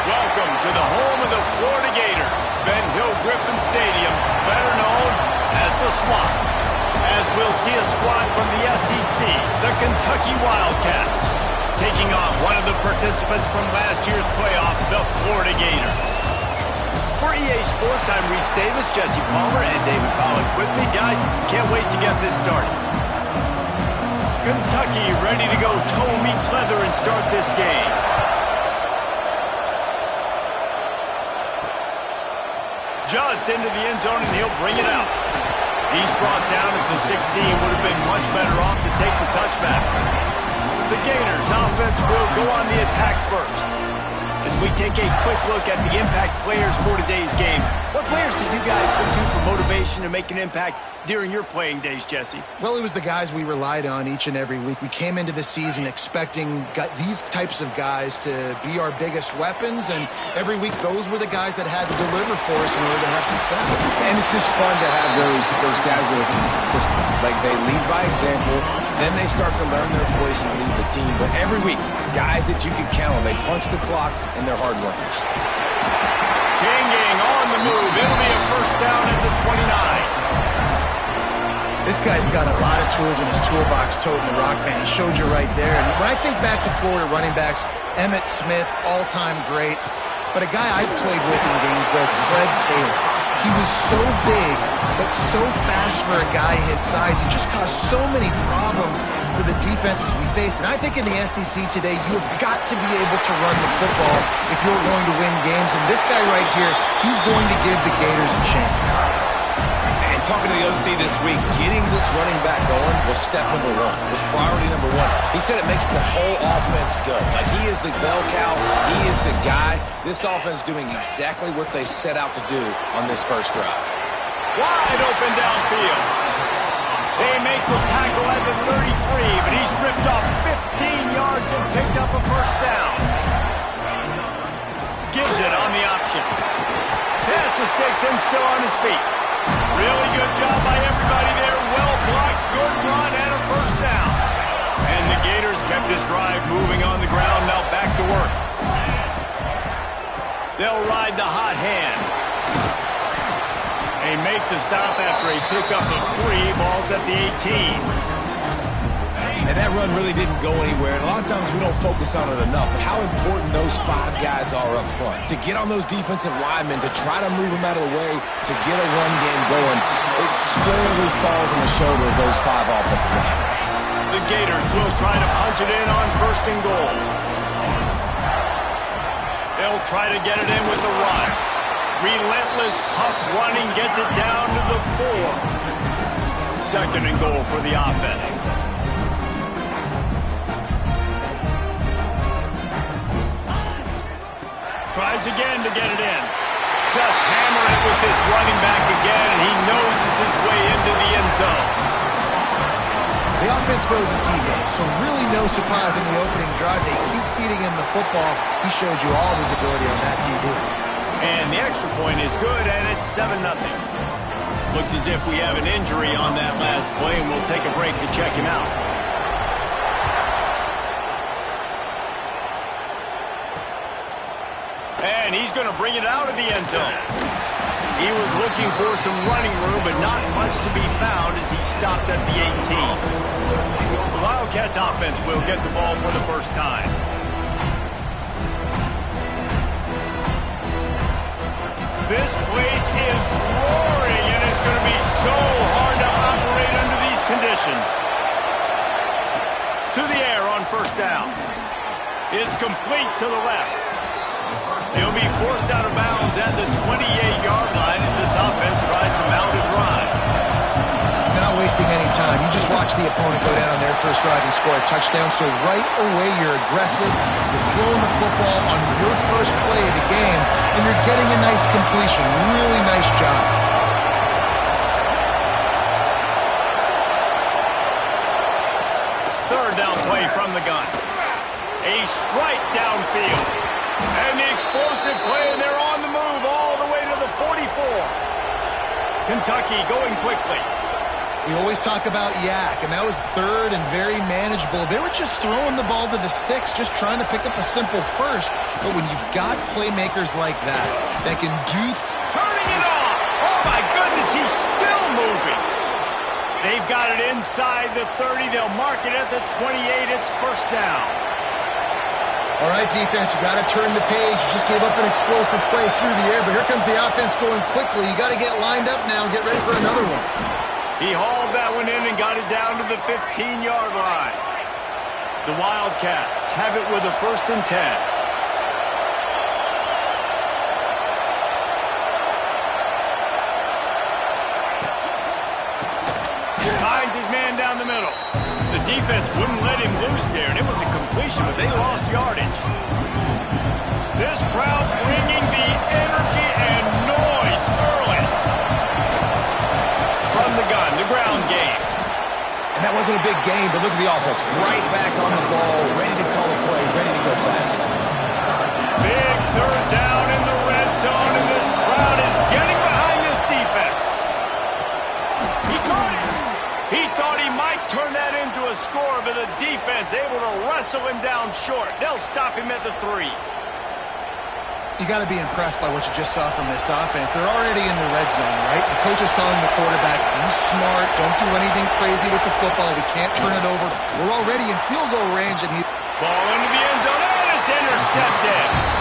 Welcome to the home of the Florida Gators, Ben Hill Griffin Stadium, better known as the Swamp. As we'll see a squad from the SEC, the Kentucky Wildcats, taking on one of the participants from last year's playoff, the Florida Gators. For EA Sports, I'm Reese Davis, Jesse Palmer, and David Pollack with me. Guys, can't wait to get this started. Kentucky ready to go toe meets leather and start this game. Just into the end zone, and he'll bring it out. He's brought down at the 16. Would have been much better off to take the touchback. The Gators offense will go on the attack first. As we take a quick look at the impact players for today's game, what players did you guys go to for motivation to make an impact during your playing days, Jesse? Well, it was the guys we relied on each and every week. We came into the season expecting these types of guys to be our biggest weapons, and every week those were the guys that had to deliver for us in order to have success. And it's just fun to have those guys that are consistent. Like they lead by example, then they start to learn their voice and lead the team. But every week, guys that you can count on, they punch the clock and they're hard workers. Changing on the move. It'll be a first down at the 29. This guy's got a lot of tools in his toolbox, toting the rock, man. He showed you right there. And when I think back to Florida running backs, Emmitt Smith, all-time great. But a guy I've played with in Gainesville, Fred Taylor. He was so big, but so fast for a guy his size. He just caused so many problems for the defenses we face. And I think in the SEC today, you have got to be able to run the football if you're going to win games. And this guy right here, he's going to give the Gators a chance. And talking to the OC this week, getting this running back going was step number one, was priority number one. He said it makes the whole offense go. Like, he is the bell cow. He is the guy. This offense doing exactly what they set out to do on this first drive. Wide open downfield. They make the tackle at the 33, but he's ripped off 15 yards and picked up a first down. Gives it on the option. Pass the sticks and still on his feet. Really good job by everybody there. Well blocked, good run, and a first down. And the Gators kept this drive moving on the ground. Now back to work. They'll ride the hot hand. They make the stop after a pickup of 3. Ball's at the 18. And that run really didn't go anywhere. And a lot of times we don't focus on it enough, but how important those 5 guys are up front. To get on those defensive linemen, to try to move them out of the way, to get a run game going, it squarely falls on the shoulder of those 5 offensive linemen. The Gators will try to punch it in on 1st and goal. They'll try to get it in with the run. Relentless, tough running gets it down to the 4. 2nd and goal for the offense. Tries again to get it in. Just hammer it with this running back again, and he noses his way into the end zone. The offense goes as he goes, so really no surprise in the opening drive. They keep feeding him the football. He showed you all his ability on that TD. And the extra point is good, and it's 7-0. Looks as if we have an injury on that last play, and we'll take a break to check him out. And he's going to bring it out of the end zone. He was looking for some running room, but not much to be found as he stopped at the 18. The Wildcats offense will get the ball for the first time. This place is roaring, and it's going to be so hard to operate under these conditions. To the air on 1st down. It's complete to the left. He'll be forced out of bounds at the 28-yard line as this offense tries to mount a drive. Not wasting any time. You just watch the opponent go down on their first drive and score a touchdown. So right away, you're aggressive. You're throwing the football on your first play of the game, and you're getting a nice completion. Really nice job. Third down play from the gun. A strike downfield. And the explosive play, and they're on the move all the way to the 44. Kentucky going quickly. We always talk about Yak, and that was 3rd and very manageable. They were just throwing the ball to the sticks, just trying to pick up a simple first. But when you've got playmakers like that can do... Turning it off! Oh, my goodness, he's still moving. They've got it inside the 30. They'll mark it at the 28. It's first down. All right, defense, you got to turn the page. You just gave up an explosive play through the air, but here comes the offense going quickly. You got to get lined up now and get ready for another one. He hauled that one in and got it down to the 15-yard line. The Wildcats have it with a 1st and 10. Finds his man down the middle. The defense wouldn't let him loose there, and it was a completion, but they lost yardage. This crowd bringing the energy and noise early. From the gun, the ground game. And that wasn't a big game, but look at the offense. Right back on the ball, ready to call a play, ready to go fast. Big 3rd down in the red zone, and this crowd is getting behind this defense. He caught it. He thought he might turn that into a score, but the defense able to wrestle him down short. They'll stop him at the 3. You got to be impressed by what you just saw from this offense. They're already in the red zone, right? The coach is telling the quarterback, be smart, don't do anything crazy with the football. We can't turn it over. We're already in field goal range, and he... Ball into the end zone, and it's intercepted.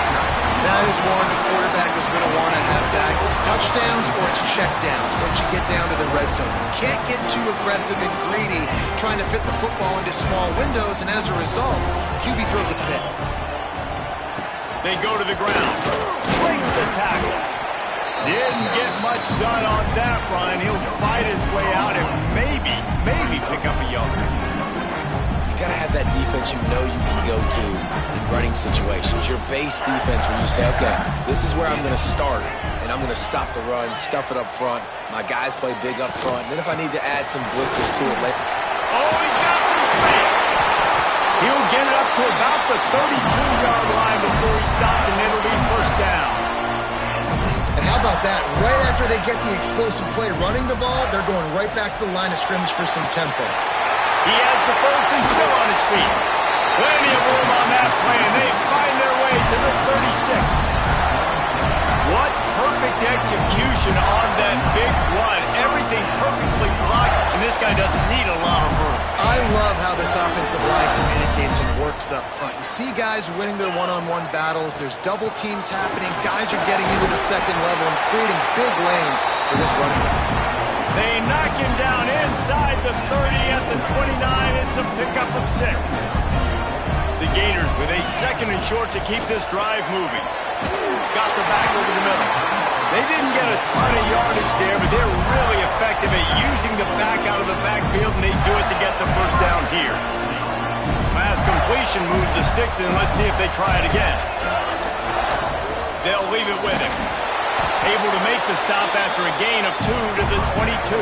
That is one the quarterback is going to want to have back. It's touchdowns or it's checkdowns once you get down to the red zone. You can't get too aggressive and greedy trying to fit the football into small windows, and as a result, QB throws a pick. They go to the ground. Breaks the tackle. Didn't get much done on that run. He'll fight pick up a yard. You got to have that defense you know you can go to in running situations. Your base defense where you say, okay, this is where I'm going to start, and I'm going to stop the run, stuff it up front. My guys play big up front. And then if I need to add some blitzes to it later. Oh, he's got some space. He'll get it up to about the 32-yard line before he stopped, and it'll be first down. And how about that? Right after they get the explosive play running the ball, they're going right back to the line of scrimmage for some tempo. He has the first and still on his feet. Plenty of room on that play, and they find their way to the 36. What perfect execution on that big run. Everything perfectly blocked, and this guy doesn't need a lot of room. I love how this offensive line communicates and works up front. You see guys winning their one-on-one battles. There's double teams happening. Guys are getting into the second level and creating big lanes for this running back. They knock him down inside the 30 at the 29. It's a pickup of 6. The Gators with a second and short to keep this drive moving. Got the back over the middle. They didn't get a ton of yardage there, but they're really effective at using the back out of the backfield, and they do it to get the first down here. Pass completion moved the sticks, and let's see if they try it again. They'll leave it with him. Able to make the stop after a gain of 2 to the 22.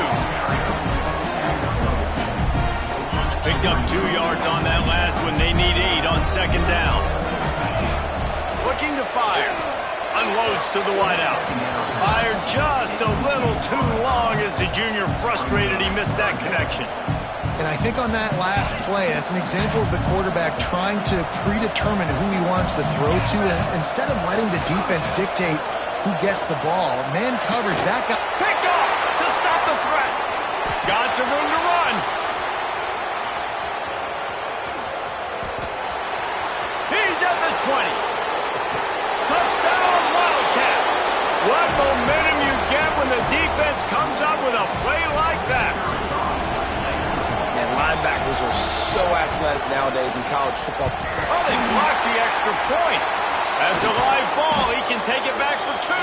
Picked up 2 yards on that last one. They need 8 on second down. Looking to fire. Unloads to the wideout. Fired just a little too long as the junior frustrated he missed that connection. And I think on that last play, that's an example of the quarterback trying to predetermine who he wants to throw to, and instead of letting the defense dictate who gets the ball. Man coverage, that guy. Picked off to stop the threat. Got some room to run. He's at the 20. Touchdown, Wildcats. What momentum you get when the defense comes up with a play like that. And linebackers are so athletic nowadays in college football. Oh, they blocked the extra point. That's a live ball. He can take it back for 2.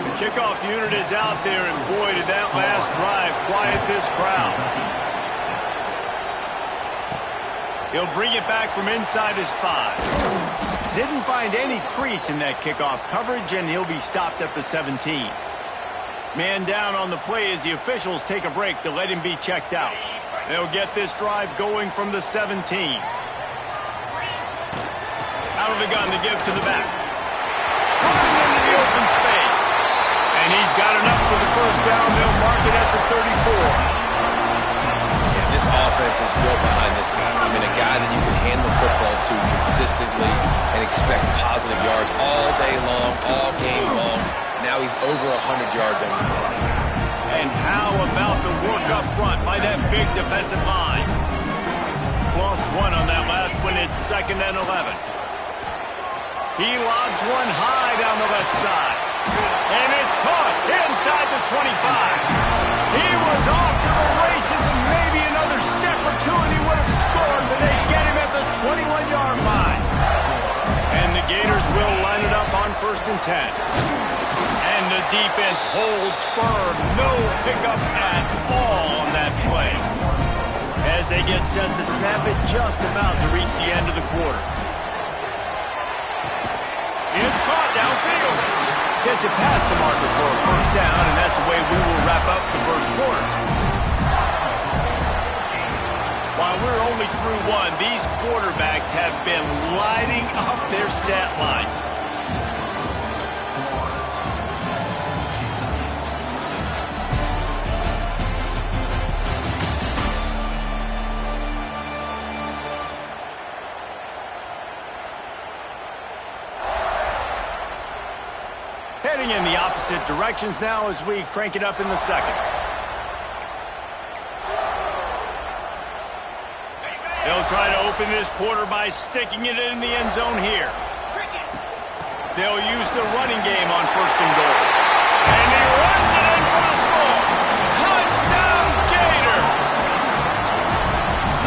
The kickoff unit is out there, and boy, did that last drive quiet this crowd. He'll bring it back from inside his 5. Didn't find any crease in that kickoff coverage, and he'll be stopped at the 17. Man down on the play as the officials take a break to let him be checked out. They'll get this drive going from the 17. Out of the gun to give to the back. Running into the open space. And he's got enough for the first down. They'll mark it at the 34. Yeah, this offense is built behind this guy. I mean, a guy that you can hand the football to consistently and expect positive yards all day long, all game long. Now he's over 100 yards on the day. And how about the work up front by that big defensive line? Lost 1 on that last one. It's 2nd and 11. He lobs one high down the left side. And it's caught inside the 25. He was off to the races, and maybe another step or 2 and he would have scored, but they get him at the 21-yard line. And the Gators will line it up on 1st and 10. And the defense holds firm. No pickup at all on that play. As they get set to snap it, just about to reach the end of the quarter. It's caught downfield. Gets it past the marker for a first down, and that's the way we will wrap up the first quarter. While we're only through 1, these quarterbacks have been lighting up their stat lines. Heading in the opposite directions now as we crank it up in the second. They'll try to open this quarter by sticking it in the end zone here. They'll use the running game on 1st and goal. And he runs it in for the score. Touchdown, Gator!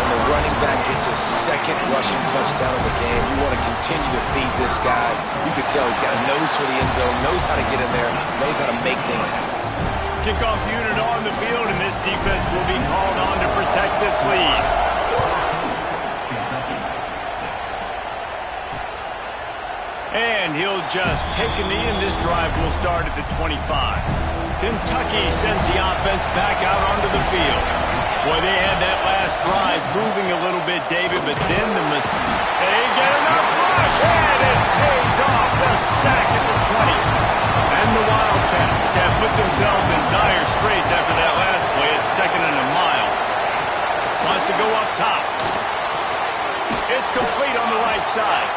And the running back gets his 2nd rushing touchdown of the game. You want to continue to feed this guy. You can tell he's got a nose for the end zone, knows how to get in there, knows how to make things happen. Kickoff unit on the field, and this defense will be called on to protect this lead. And he'll just take a knee, and this drive will start at the 25. Kentucky sends the offense back out onto the field. Boy, they had that last drive moving a little bit, David, but then the mistake. They get enough rush, and it pays off. The sack at the 20. And the Wildcats have put themselves in dire straits after that last play at 2nd and a mile. Wants to go up top. It's complete on the right side.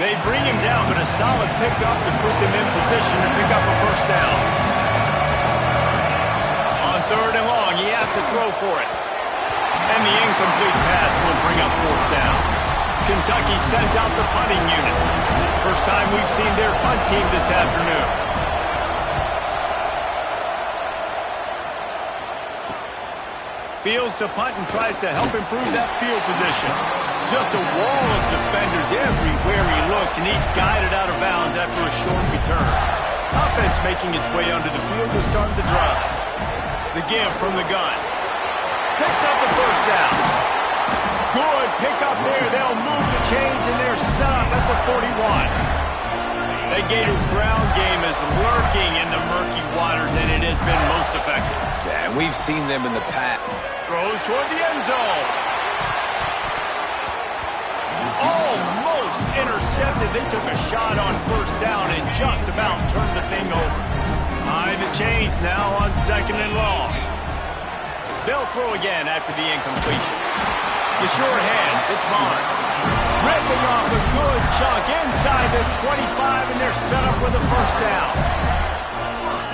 They bring him down, but a solid pickup to put them in position to pick up a first down. On 3rd and long, he has to throw for it. And the incomplete pass will bring up 4th down. Kentucky sends out the punting unit. First time we've seen their punt team this afternoon. Fields to punt and tries to help improve that field position. Just a wall of defenders everywhere he looks, and he's guided out of bounds after a short return. Offense making its way onto the field is starting to drive. The give from the gun. Picks up the first down. Good pickup there. They'll move the chains, and they're set up at the 41. The Gator ground game is lurking in the murky waters, and it has been most effective. Yeah, and we've seen them in the past. Throws toward the end zone. Almost intercepted. They took a shot on first down and just about turned the thing over. Behind the chains now on 2nd and long. They'll throw again after the incompletion. The sure hands, it's Barnes. Ripping off a good chunk inside the 25, and they're set up with a first down.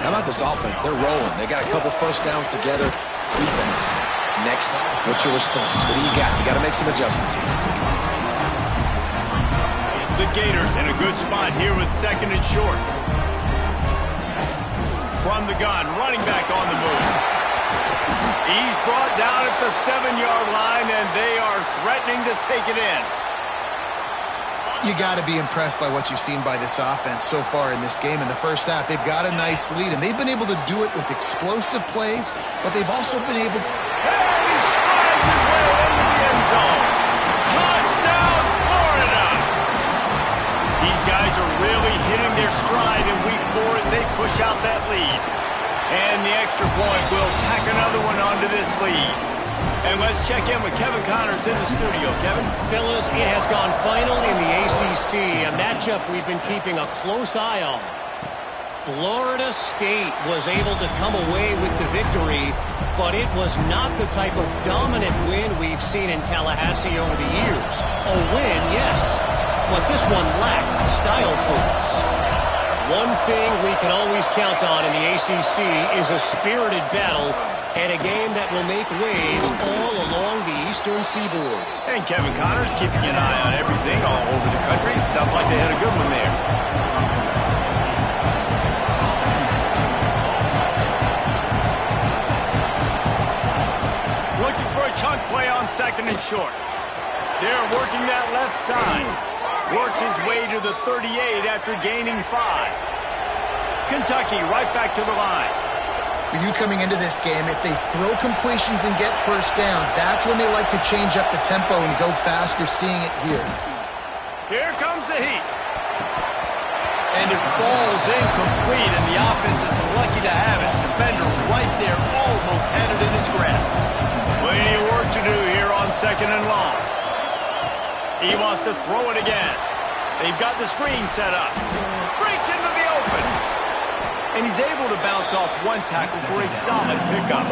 How about this offense? They're rolling. They got a couple first downs together. Defense. Next, what's your response? What do you got? You got to make some adjustments here. The Gators in a good spot here with 2nd and short. From the gun, running back on the move. He's brought down at the 7-yard line, and they are threatening to take it in. You got to be impressed by what you've seen by this offense so far in this game. In the first half, they've got a nice lead, and they've been able to do it with explosive plays, but they've also been able to... And he strides his way into the end zone. Touchdown, Florida! These guys are really hitting their stride in week 4 as they push out that lead. And the extra point will tack another one onto this lead. And let's check in with Kevin Connors in the studio. Kevin? Fellas, it has gone final in the ACC, a matchup we've been keeping a close eye on. Florida State was able to come away with the victory, but it was not the type of dominant win we've seen in Tallahassee over the years. A win, yes, but this one lacked style points. One thing we can always count on in the ACC is a spirited battle and a game that will make waves all along the Eastern Seaboard. And Kevin Connors keeping an eye on everything all over the country. Sounds like they had a good one there. Looking for a chunk play on 2nd and short. They're working that left side. Works his way to the 38 after gaining 5. Kentucky right back to the line. For you coming into this game, if they throw completions and get first downs, that's when they like to change up the tempo and go fast. You're seeing it here. Here comes the heat. And it falls incomplete, and the offense is lucky to have it. Defender right there almost had it in his grasp. Plenty of work to do here on 2nd and long. He wants to throw it again. They've got the screen set up. Breaks into the open. And he's able to bounce off one tackle for a solid pickup.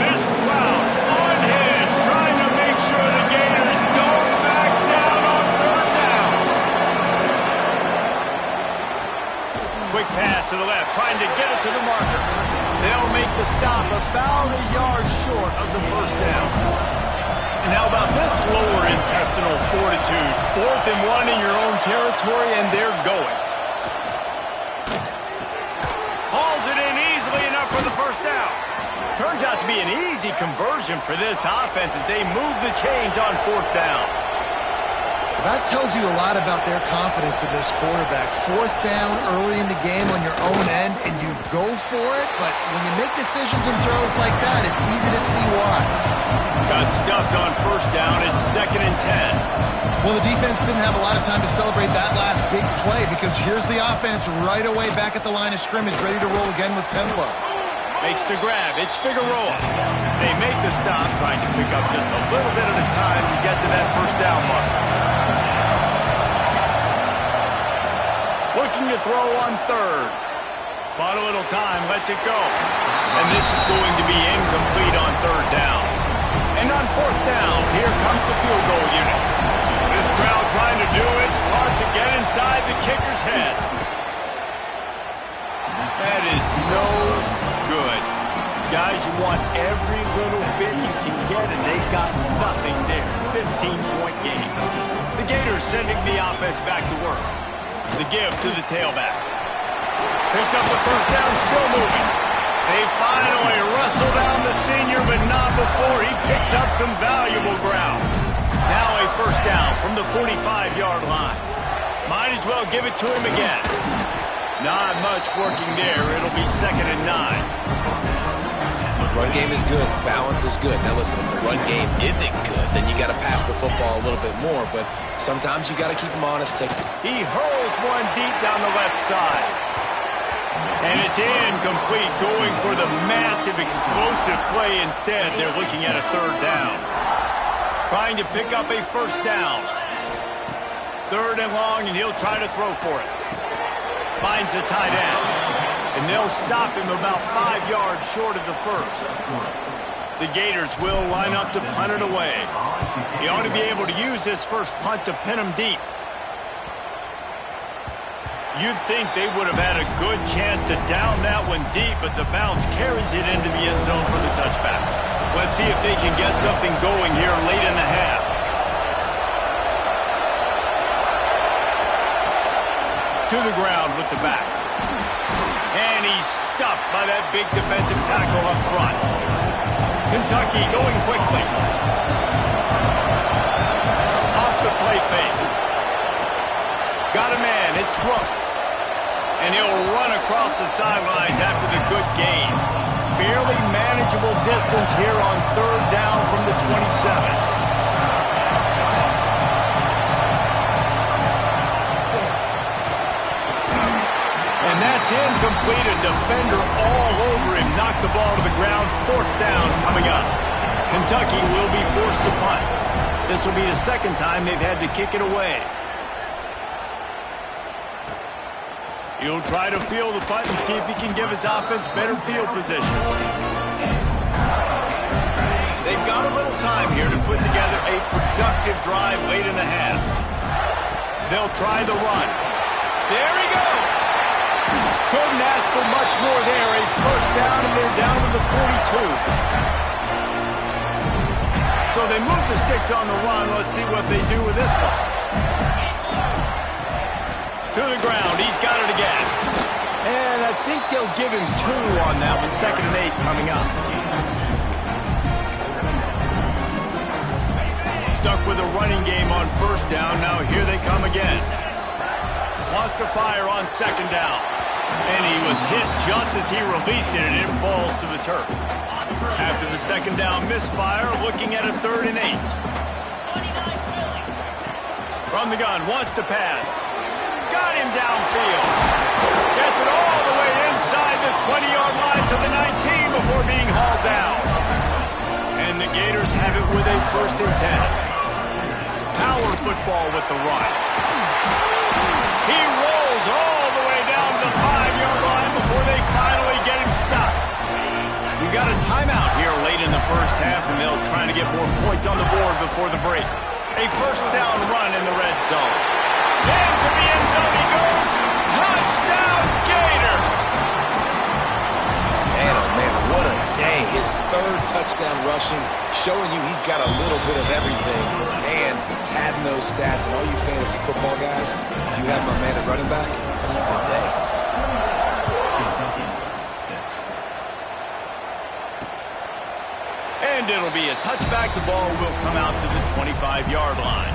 This crowd unhinged, trying to make sure the Gators don't back down on 3rd down. Quick pass to the left, trying to get it to the marker. They'll make the stop about a yard short of the first down. And how about this lower intestinal fortitude? 4th and 1 in your own territory, and they're going. Hauls it in easily enough for the first down. Turns out to be an easy conversion for this offense as they move the chains on 4th down. That tells you a lot about their confidence in this quarterback. 4th down early in the game on your own end, and you go for it, but when you make decisions and throws like that, it's easy to see why. Got stuffed on 1st down. It's 2nd and 10. Well, the defense didn't have a lot of time to celebrate that last big play because here's the offense right away back at the line of scrimmage, ready to roll again with tempo. Makes the grab. It's Figueroa. They make the stop, trying to pick up just a little bit at a time to get to that 1st down mark. Looking to throw on 3rd. Bought a little time, lets it go. And this is going to be incomplete on 3rd down. And on 4th down, here comes the field goal unit. This crowd trying to do its part to get inside the kicker's head. That is no good. Guys, you want every little bit you can get, and they got nothing there. 15-point game. The Gators sending the offense back to work. The give to the tailback. Picks up the 1st down, still moving. They finally wrestle down the senior, but not before he picks up some valuable ground. Now a 1st down from the 45-yard line. Might as well give it to him again. Not much working there. It'll be 2nd and 9. Run game is good. Balance is good. Now listen, if the run game isn't good, then you got to pass the football a little bit more. But sometimes you got to keep them honest. He hurls one deep down the left side. And it's incomplete, going for the massive, explosive play instead. They're looking at a 3rd down. Trying to pick up a 1st down. 3rd and long, and he'll try to throw for it. Finds the tight end. And they'll stop him about 5 yards short of the 1st. The Gators will line up to punt it away. He ought to be able to use this first punt to pin him deep. You'd think they would have had a good chance to down that one deep, but the bounce carries it into the end zone for the touchback. Let's see if they can get something going here late in the half. To the ground with the back. And he's stuffed by that big defensive tackle up front. Kentucky going quickly. Off the play fake. Got a man, it's Brooks. And he'll run across the sidelines after the good gain. Fairly manageable distance here on 3rd down from the 27. And that's incomplete. A defender all over him. Knocked the ball to the ground. 4th down coming up. Kentucky will be forced to punt. This will be the 2nd time they've had to kick it away. He'll try to field the punt and see if he can give his offense better field position. They've got a little time here to put together a productive drive late in the half. They'll try the run. There he goes. Couldn't ask for much more there. A 1st down, and they're down to the 42. So they move the sticks on the run. Let's see what they do with this one. To the ground. He's got it again. And I think they'll give him 2 on that one. 2nd and 8 coming up. Stuck with a running game on 1st down. Now here they come again. Wants to fire on 2nd down. And he was hit just as he released it, and it falls to the turf. After the 2nd down misfire, looking at a 3rd and 8. From the gun, wants to pass. Got him downfield. Gets it all the way inside the 20-yard line to the 19 before being hauled down. And the Gators have it with a 1st and 10. Power football with the run. He rolls all the way down to the 5-yard line before they finally get him stopped. We got a timeout here late in the 1st half, and they'll try to get more points on the board before the break. A 1st down run in the red zone. Into the end zone he goes. Touchdown, Gator! Man, oh man, what a day. His 3rd touchdown rushing, showing you he's got a little bit of everything. And padding those stats. And all you fantasy football guys, if you have my man at running back, that's a good day. And it'll be a touchback. The ball will come out to the 25-yard line.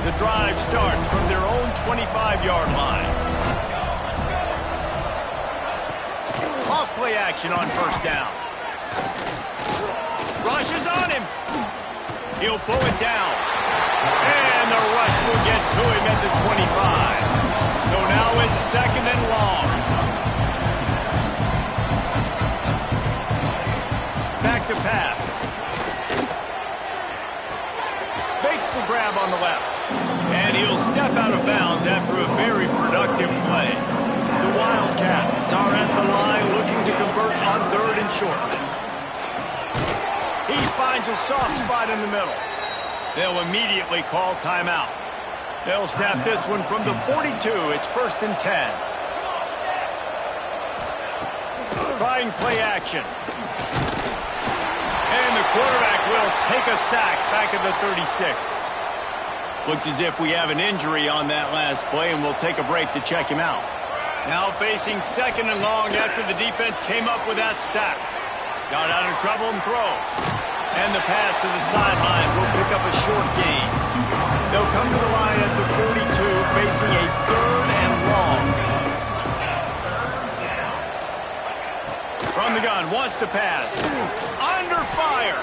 The drive starts from their own 25-yard line. Off play action on first down. Rush is on him. He'll pull it down. And the rush will get to him at the 25. So now it's second and long. Back to pass. Makes the grab on the left. And he'll step out of bounds after a very productive play. The Wildcats are at the line looking to convert on third and short. He finds a soft spot in the middle. They'll immediately call timeout. They'll snap this one from the 42. It's first and 10. Trying play action. And the quarterback will take a sack back at the 36. Looks as if we have an injury on that last play, and we'll take a break to check him out. Now facing second and long after the defense came up with that sack. Got out of trouble and throws. And the pass to the sideline will pick up a short gain. They'll come to the line at the 42, facing a third and long. From the gun, wants to pass. Under fire.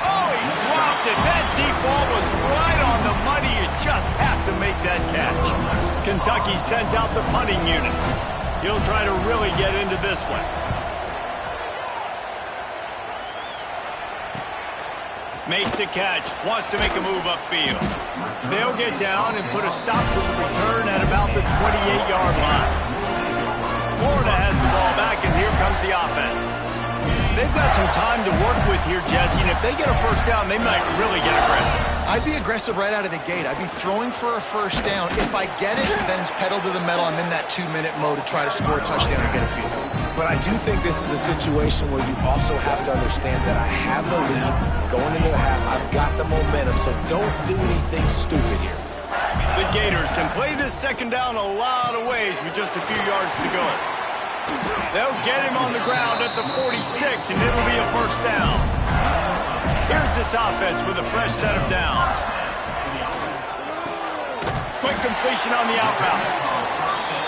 Oh, he dropped it. That deep ball was right on the money. You just have to make that catch. Kentucky sends out the punting unit. He'll try to really get into this one. Makes the catch, wants to make a move upfield. They'll get down and put a stop to the return at about the 28-yard line. Florida has the ball back, and here comes the offense. They've got some time to work with here, Jesse, and if they get a first down, they might really get aggressive. I'd be aggressive right out of the gate. I'd be throwing for a first down. If I get it, then it's pedal to the metal. I'm in that 2-minute mode to try to score a touchdown and get a field goal. But I do think this is a situation where you also have to understand that I have the lead going into the half. I've got the momentum, so don't do anything stupid here. The Gators can play this second down a lot of ways with just a few yards to go. They'll get him on the ground at the 46, and it'll be a first down. Here's this offense with a fresh set of downs. Quick completion on the out route.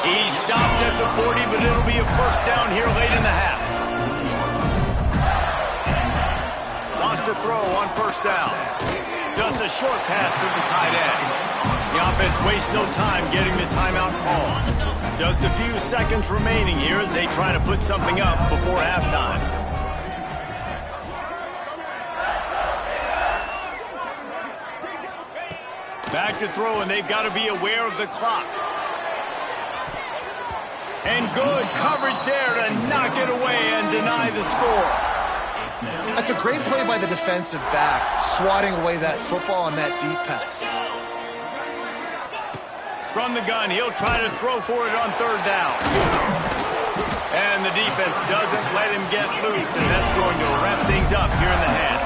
He stopped at the 40, but it'll be a first down here late in the half. Lost a throw on first down. Just a short pass to the tight end. The offense wastes no time getting the timeout call. Just a few seconds remaining here as they try to put something up before halftime. Back to throw, and they've got to be aware of the clock. And good coverage there to knock it away and deny the score. That's a great play by the defensive back, swatting away that football on that deep pass. From the gun, he'll try to throw for it on third down. And the defense doesn't let him get loose, and that's going to wrap things up here in the half.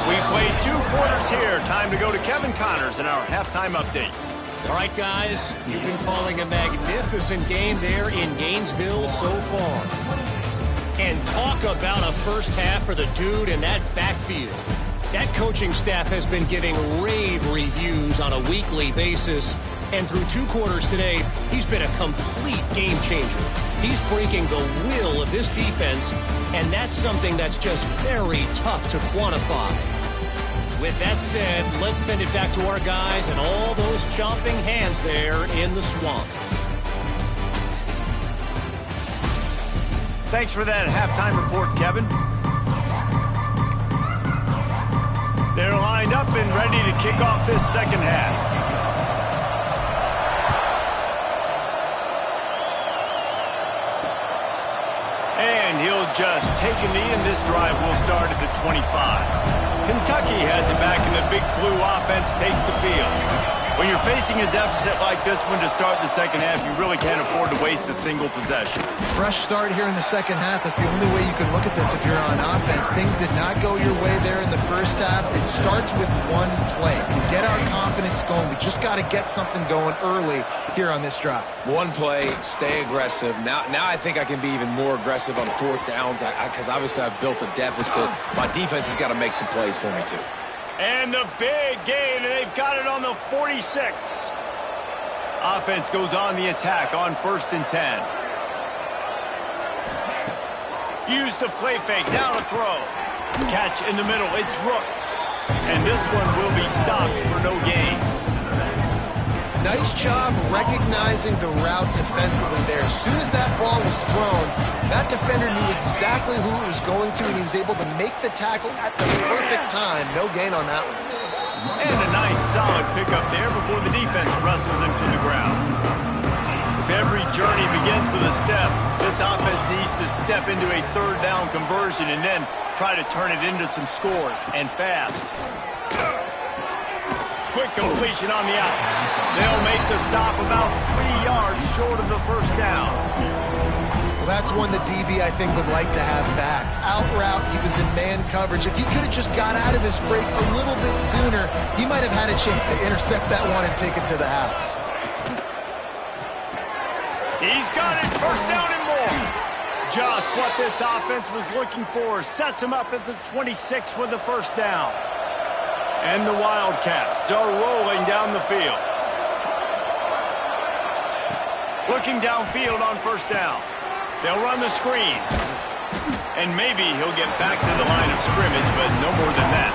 We've played 2 quarters here. Time to go to Kevin Connors in our halftime update. All right, guys, you've been calling a magnificent game there in Gainesville so far. And talk about a first half for the dude in that backfield. That coaching staff has been giving rave reviews on a weekly basis. And through 2 quarters today, he's been a complete game changer. He's breaking the will of this defense, and that's something that's just very tough to quantify. With that said, let's send it back to our guys and all those chomping hands there in the swamp. Thanks for that halftime report, Kevin. They're lined up and ready to kick off this second half. And he'll just take a knee, and this drive will start at the 25. Kentucky has it back, and the Big Blue offense takes the field. When you're facing a deficit like this one to start the second half, you really can't afford to waste a single possession. Fresh start here in the second half. That's the only way you can look at this if you're on offense. Things did not go your way there in the first half. It starts with one play. To get our confidence going, we just got to get something going early here on this drive. One play, stay aggressive. Now I think I can be even more aggressive on fourth downs because obviously I've built a deficit. My defense has got to make some plays for me too. And the big gain, and they've got it on the 46. Offense goes on the attack on 1st and 10. Use the play fake, now to throw. Catch in the middle, it's Rooks. And this one will be stopped for no gain. Nice job recognizing the route defensively there. As soon as that ball was thrown, that defender knew exactly who it was going to, and he was able to make the tackle at the perfect time. No gain on that one. And a nice solid pickup there before the defense wrestles him to the ground. If every journey begins with a step, this offense needs to step into a third down conversion and then try to turn it into some scores, and fast. Quick completion on the out. They'll make the stop about 3 yards short of the first down. Well, that's one the DB, I think, would like to have back. Out route, he was in man coverage. If he could have just got out of his break a little bit sooner, he might have had a chance to intercept that one and take it to the house. He's got it, first down and more. Just what this offense was looking for. Sets him up at the 26 with the first down. And the Wildcats are rolling down the field. Looking downfield on first down. They'll run the screen. And maybe he'll get back to the line of scrimmage, but no more than that.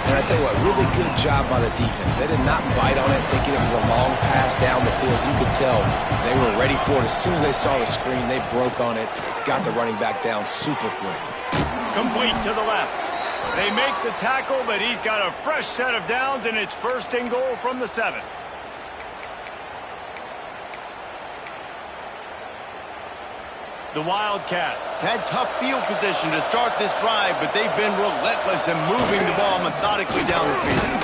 And I tell you what, really good job by the defense. They did not bite on it thinking it was a long pass down the field. You could tell they were ready for it. As soon as they saw the screen, they broke on it, got the running back down super quick. Complete to the left. They make the tackle, but he's got a fresh set of downs, and it's 1st and goal from the 7. The Wildcats had tough field position to start this drive, but they've been relentless in moving the ball methodically down the field.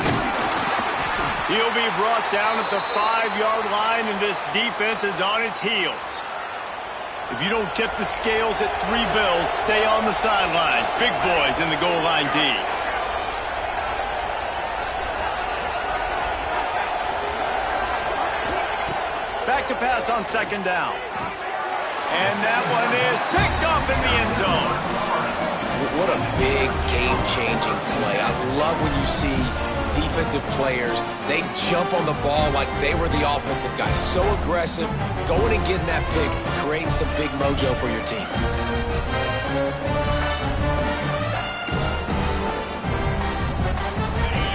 He'll be brought down at the 5-yard line, and this defense is on its heels. If you don't tip the scales at 3 bills, stay on the sidelines. Big boys in the goal line D. Back to pass on 2nd down. And that one is picked up in the end zone. What a big game-changing play. I love when you see defensive players, they jump on the ball like they were the offensive guys. So aggressive, going and getting that pick, creating some big mojo for your team.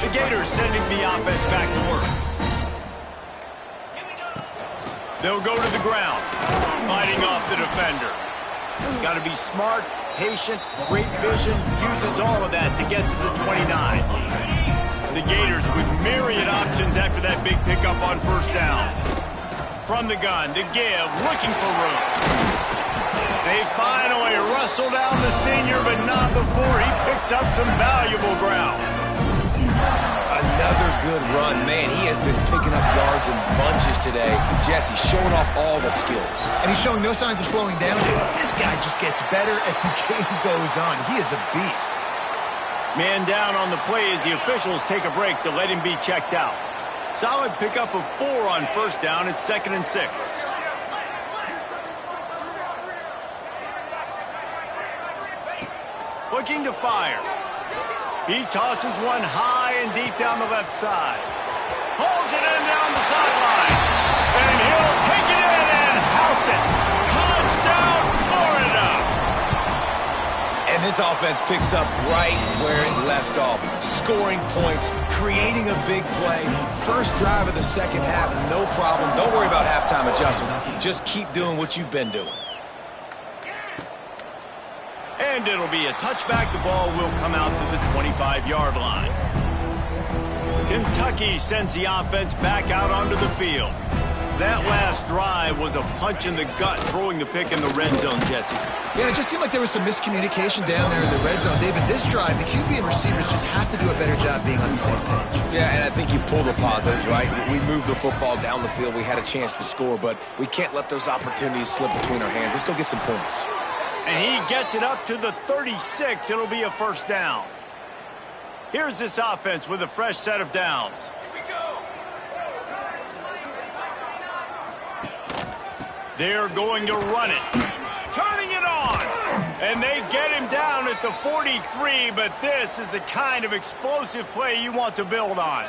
The Gators sending the offense back to work. They'll go to the ground, fighting off the defender. Got to be smart, patient, great vision, uses all of that to get to the 29. The Gators with myriad options after that big pickup on first down. From the gun to give, looking for room. They finally wrestle down the senior, but not before he picks up some valuable ground. Another good run. Man, he has been picking up yards in bunches today. Jesse showing off all the skills. And he's showing no signs of slowing down. This guy just gets better as the game goes on. He is a beast. Man down on the play as the officials take a break to let him be checked out. Solid pickup of 4 on first down. It's 2nd and 6. Looking to fire. He tosses one high and deep down the left side. Pulls it in down the sideline. And he'll take it in and house it. Touchdown, Florida. And this offense picks up right where it left off. Scoring points, creating a big play. First drive of the second half, no problem. Don't worry about halftime adjustments. Just keep doing what you've been doing. And it'll be a touchback. The ball will come out to the 25-yard line. Kentucky sends the offense back out onto the field. That last drive was a punch in the gut, throwing the pick in the red zone, Jesse. Yeah, it just seemed like there was some miscommunication down there in the red zone. David, this drive, the QB and receivers just have to do a better job being on the same page. Yeah, and I think you pull the positives, right? We moved the football down the field. We had a chance to score, but we can't let those opportunities slip between our hands. Let's go get some points. And he gets it up to the 36. It'll be a first down. Here's this offense with a fresh set of downs. They're going to run it. Turning it on. And they get him down at the 43, but this is the kind of explosive play you want to build on.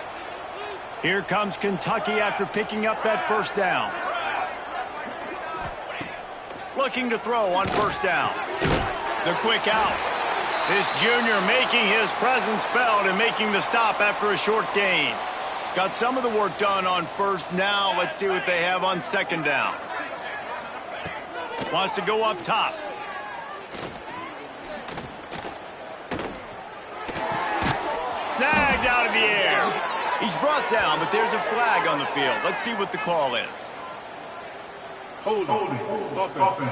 Here comes Kentucky after picking up that first down. Looking to throw on first down. The quick out. This junior making his presence felt and making the stop after a short gain. Got some of the work done on first. Now let's see what they have on second down. Wants to go up top. Snagged out of the air. He's brought down, but there's a flag on the field. Let's see what the call is. Holding. Offense.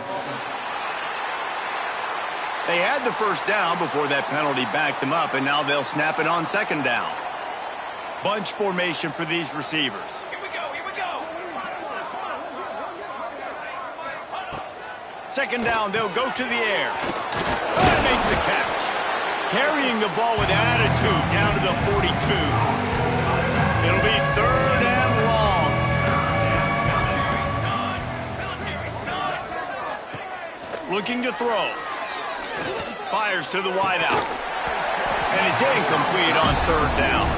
They had the first down before that penalty backed them up, and now they'll snap it on second down. Bunch formation for these receivers. Here we go. Second down, they'll go to the air. That makes the catch. Carrying the ball with attitude down to the 42. It'll be third and long. Looking to throw. Fires to the wideout. And it's incomplete on third down.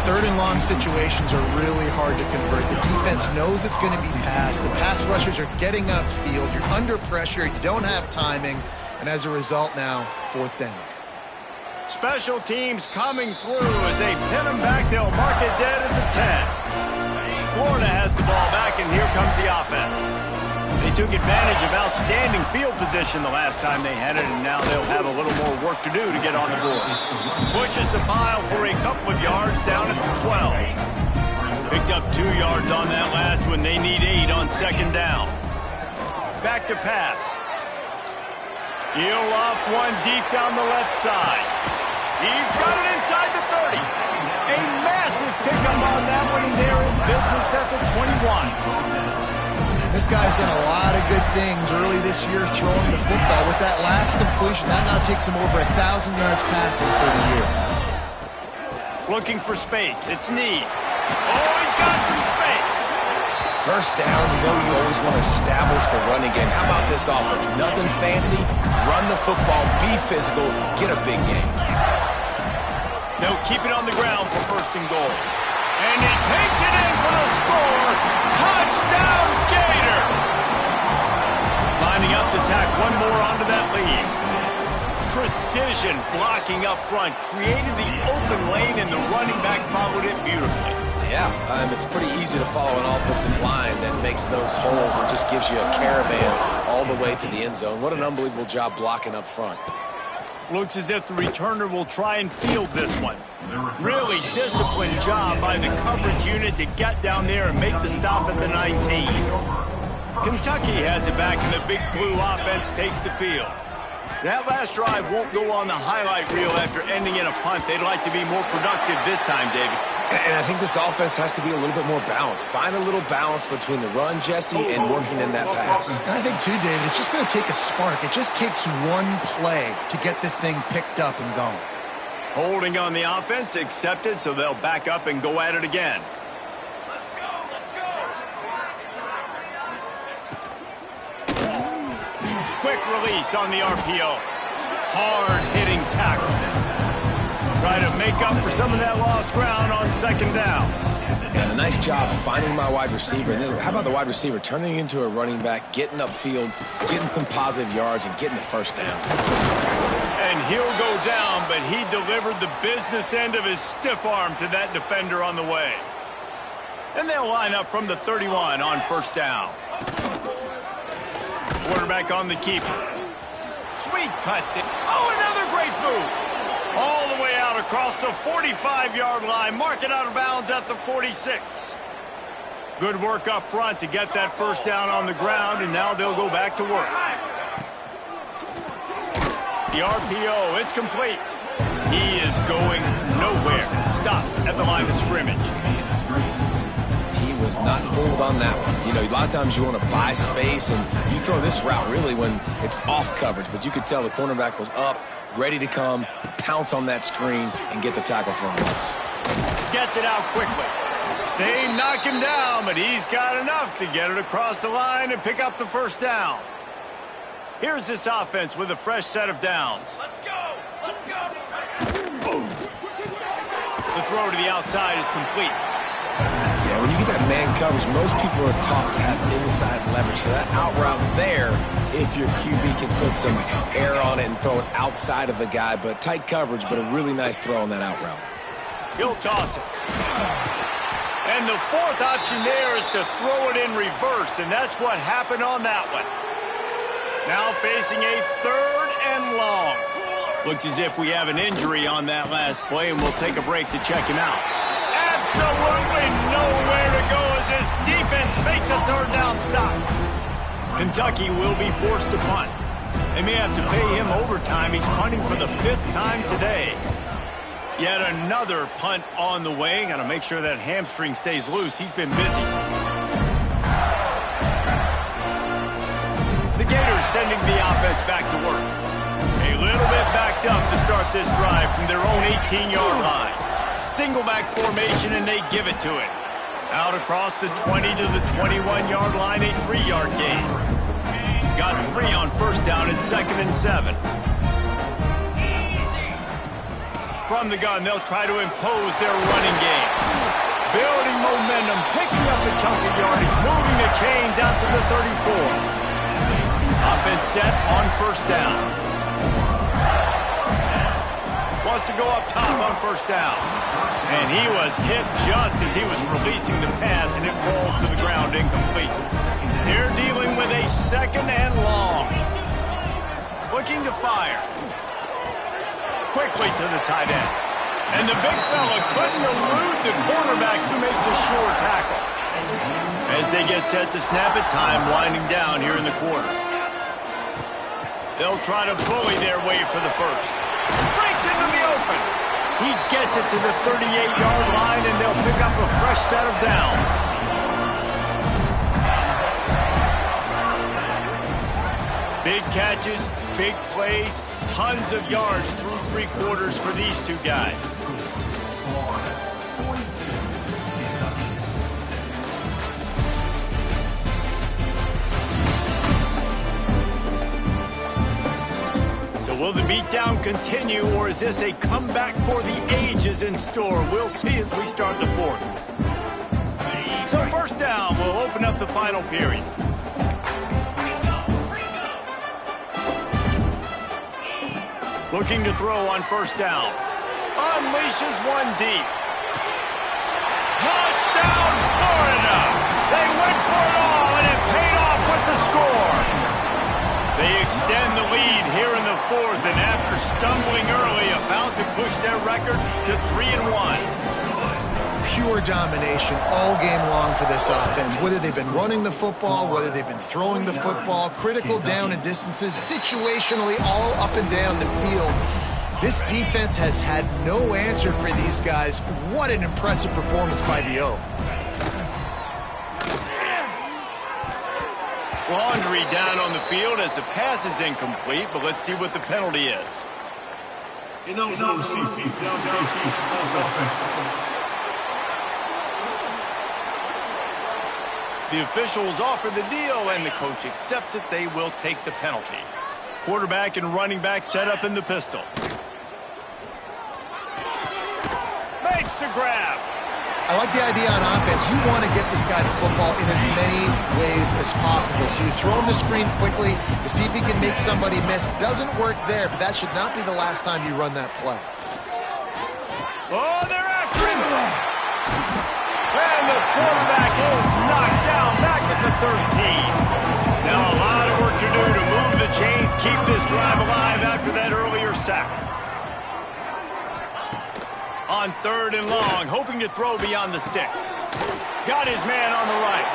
Third and long situations are really hard to convert. The defense knows it's going to be passed. The pass rushers are getting upfield. You're under pressure. You don't have timing. And as a result now, fourth down. Special teams coming through as they pin them back. They'll mark it dead at the 10. Florida has the ball back, and here comes the offense. They took advantage of outstanding field position the last time they had it, and now they'll have a little more work to do to get on the board. Pushes the pile for a couple of yards down at the 12. Picked up 2 yards on that last one. They need 8 on second down. Back to pass. He'll loft one deep down the left side. He's got it inside the 30. A massive pickup on that one, and they're in business at the 21. This guy's done a lot of good things early this year throwing the football. With that last completion, that now takes him over 1,000 yards passing for the year. Looking for space. It's Need. Oh, he's got some space. First down, you know you always want to establish the running game. How about this offense? Nothing fancy. Run the football, be physical, get a big game. They'll keep it on the ground for first and goal. And he takes it in for the score. Touchdown, Gator! Lining up to tack one more onto that lead. Precision blocking up front. Created the open lane, and the running back followed it beautifully. Yeah, it's pretty easy to follow an offensive line that makes those holes and just gives you a caravan all the way to the end zone. What an unbelievable job blocking up front. Looks as if the returner will try and field this one. Really disciplined job by the coverage unit to get down there and make the stop at the 19. Kentucky has it back, and the big blue offense takes the field. That last drive won't go on the highlight reel after ending in a punt. They'd like to be more productive this time, David. And I think this offense has to be a little bit more balanced. Find a little balance between the run, Jesse, and working in that pass. And I think, too, David, it's just going to take a spark. It just takes one play to get this thing picked up and going. Holding on the offense, accepted, so they'll back up and go at it again. Quick release on the RPO. Hard-hitting tackle. Try to make up for some of that lost ground on second down. And a nice job finding my wide receiver. And then how about the wide receiver turning into a running back, getting upfield, getting some positive yards, and getting the first down. And he'll go down, but he delivered the business end of his stiff arm to that defender on the way. And they'll line up from the 31 on first down. Quarterback on the keeper. Sweet cut. Oh, another great move. All the way out across the 45-yard line. Mark it out of bounds at the 46. Good work up front to get that first down on the ground, and now they'll go back to work. The RPO, it's complete. He is going nowhere. Stop at the line of scrimmage. He was not fooled on that one. You know, a lot of times you want to buy space, and you throw this route really when it's off coverage, but you could tell the cornerback was up, ready to come, pounce on that screen, and get the tackle for a loss. Gets it out quickly. They knock him down, but he's got enough to get it across the line and pick up the first down. Here's this offense with a fresh set of downs. Let's go! Let's go! Boom. The throw to the outside is complete. Yeah, when you get that man coverage, most people are taught to have inside leverage. So that out route's there if your QB can put some air on it and throw it outside of the guy. But tight coverage, but a really nice throw on that out route. He'll toss it. And the fourth option there is to throw it in reverse, and that's what happened on that one. Now facing a 3rd and long. Looks as if we have an injury on that last play, and we'll take a break to check him out. Absolutely nowhere to go as this defense makes a 3rd down stop. Kentucky will be forced to punt. They may have to pay him overtime. He's punting for the 5th time today. Yet another punt on the way. Got to make sure that hamstring stays loose. He's been busy. The Gators sending the offense back to work. A little bit backed up to start this drive from their own 18-yard line. Single back formation, and they give it to it. Out across the 20 to the 21-yard line, a 3-yard gain. Got 3 on first down at 2nd and 7. From the gun, they'll try to impose their running game. Building momentum, picking up a chunk of yardage, moving the chains out to the 34. Offense set on first down. Wants to go up top on first down. And he was hit just as he was releasing the pass, and it falls to the ground incomplete. They're dealing with a 2nd and long. Looking to fire. Quickly to the tight end. And the big fella couldn't elude the quarterback who makes a sure tackle. As they get set to snap it, time winding down here in the quarter. They'll try to bully their way for the first. Breaks into the open. He gets it to the 38-yard line, and they'll pick up a fresh set of downs. Big catches, big plays, tons of yards through 3 quarters for these two guys. So will the beatdown continue, or is this a comeback for the ages in store? We'll see as we start the 4th. So first down will open up the final period. Looking to throw on first down. Unleashes one deep. Touchdown, Florida! They went for it all, and it paid off with the score. They extend the lead here in the 4th, and after stumbling early, about to push their record to 3-1. Pure domination all game long for this offense. Whether they've been running the football, whether they've been throwing the football, critical down and distances, situationally all up and down the field. This defense has had no answer for these guys. What an impressive performance by the O. Laundry down on the field as the pass is incomplete, but let's see what the penalty is. The officials offer the deal, and the coach accepts it. They will take the penalty. Quarterback and running back set up in the pistol. Makes the grab. I like the idea on offense. You want to get this guy the football in as many ways as possible. So you throw him the screen quickly to see if he can make somebody miss. Doesn't work there, but that should not be the last time you run that play. Oh, they're after him. And the quarterback is knocked down back at the 13. Now a lot of work to do to move the chains, keep this drive alive after that earlier sack. On 3rd and long, hoping to throw beyond the sticks. Got his man on the right.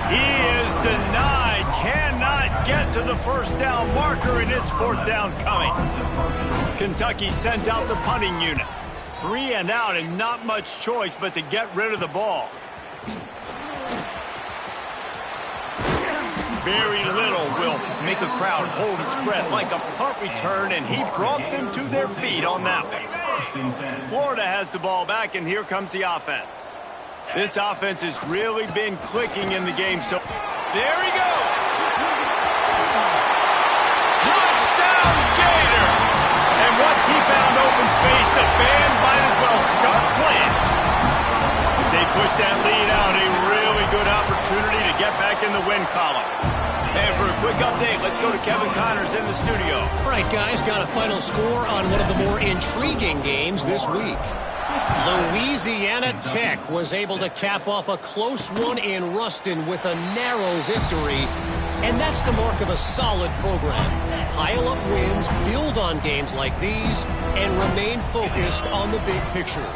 He is denied. Cannot get to the first down marker, and it's 4th down coming. Kentucky sends out the punting unit. 3 and out, and not much choice but to get rid of the ball. Very little will make a crowd hold its breath like a punt return, and he brought them to their feet on that one. Florida has the ball back, and here comes the offense. This offense has really been clicking in the game, so there he goes. Touchdown, Gator! And once he found open space, the band might as well start playing. As they push that lead out, a really good opportunity to get back in the win column. And for a quick update, let's go to Kevin Connors in the studio. All right, guys, got a final score on one of the more intriguing games this week. Louisiana Tech was able to cap off a close one in Ruston with a narrow victory. And that's the mark of a solid program. Pile up wins, build on games like these, and remain focused on the big picture.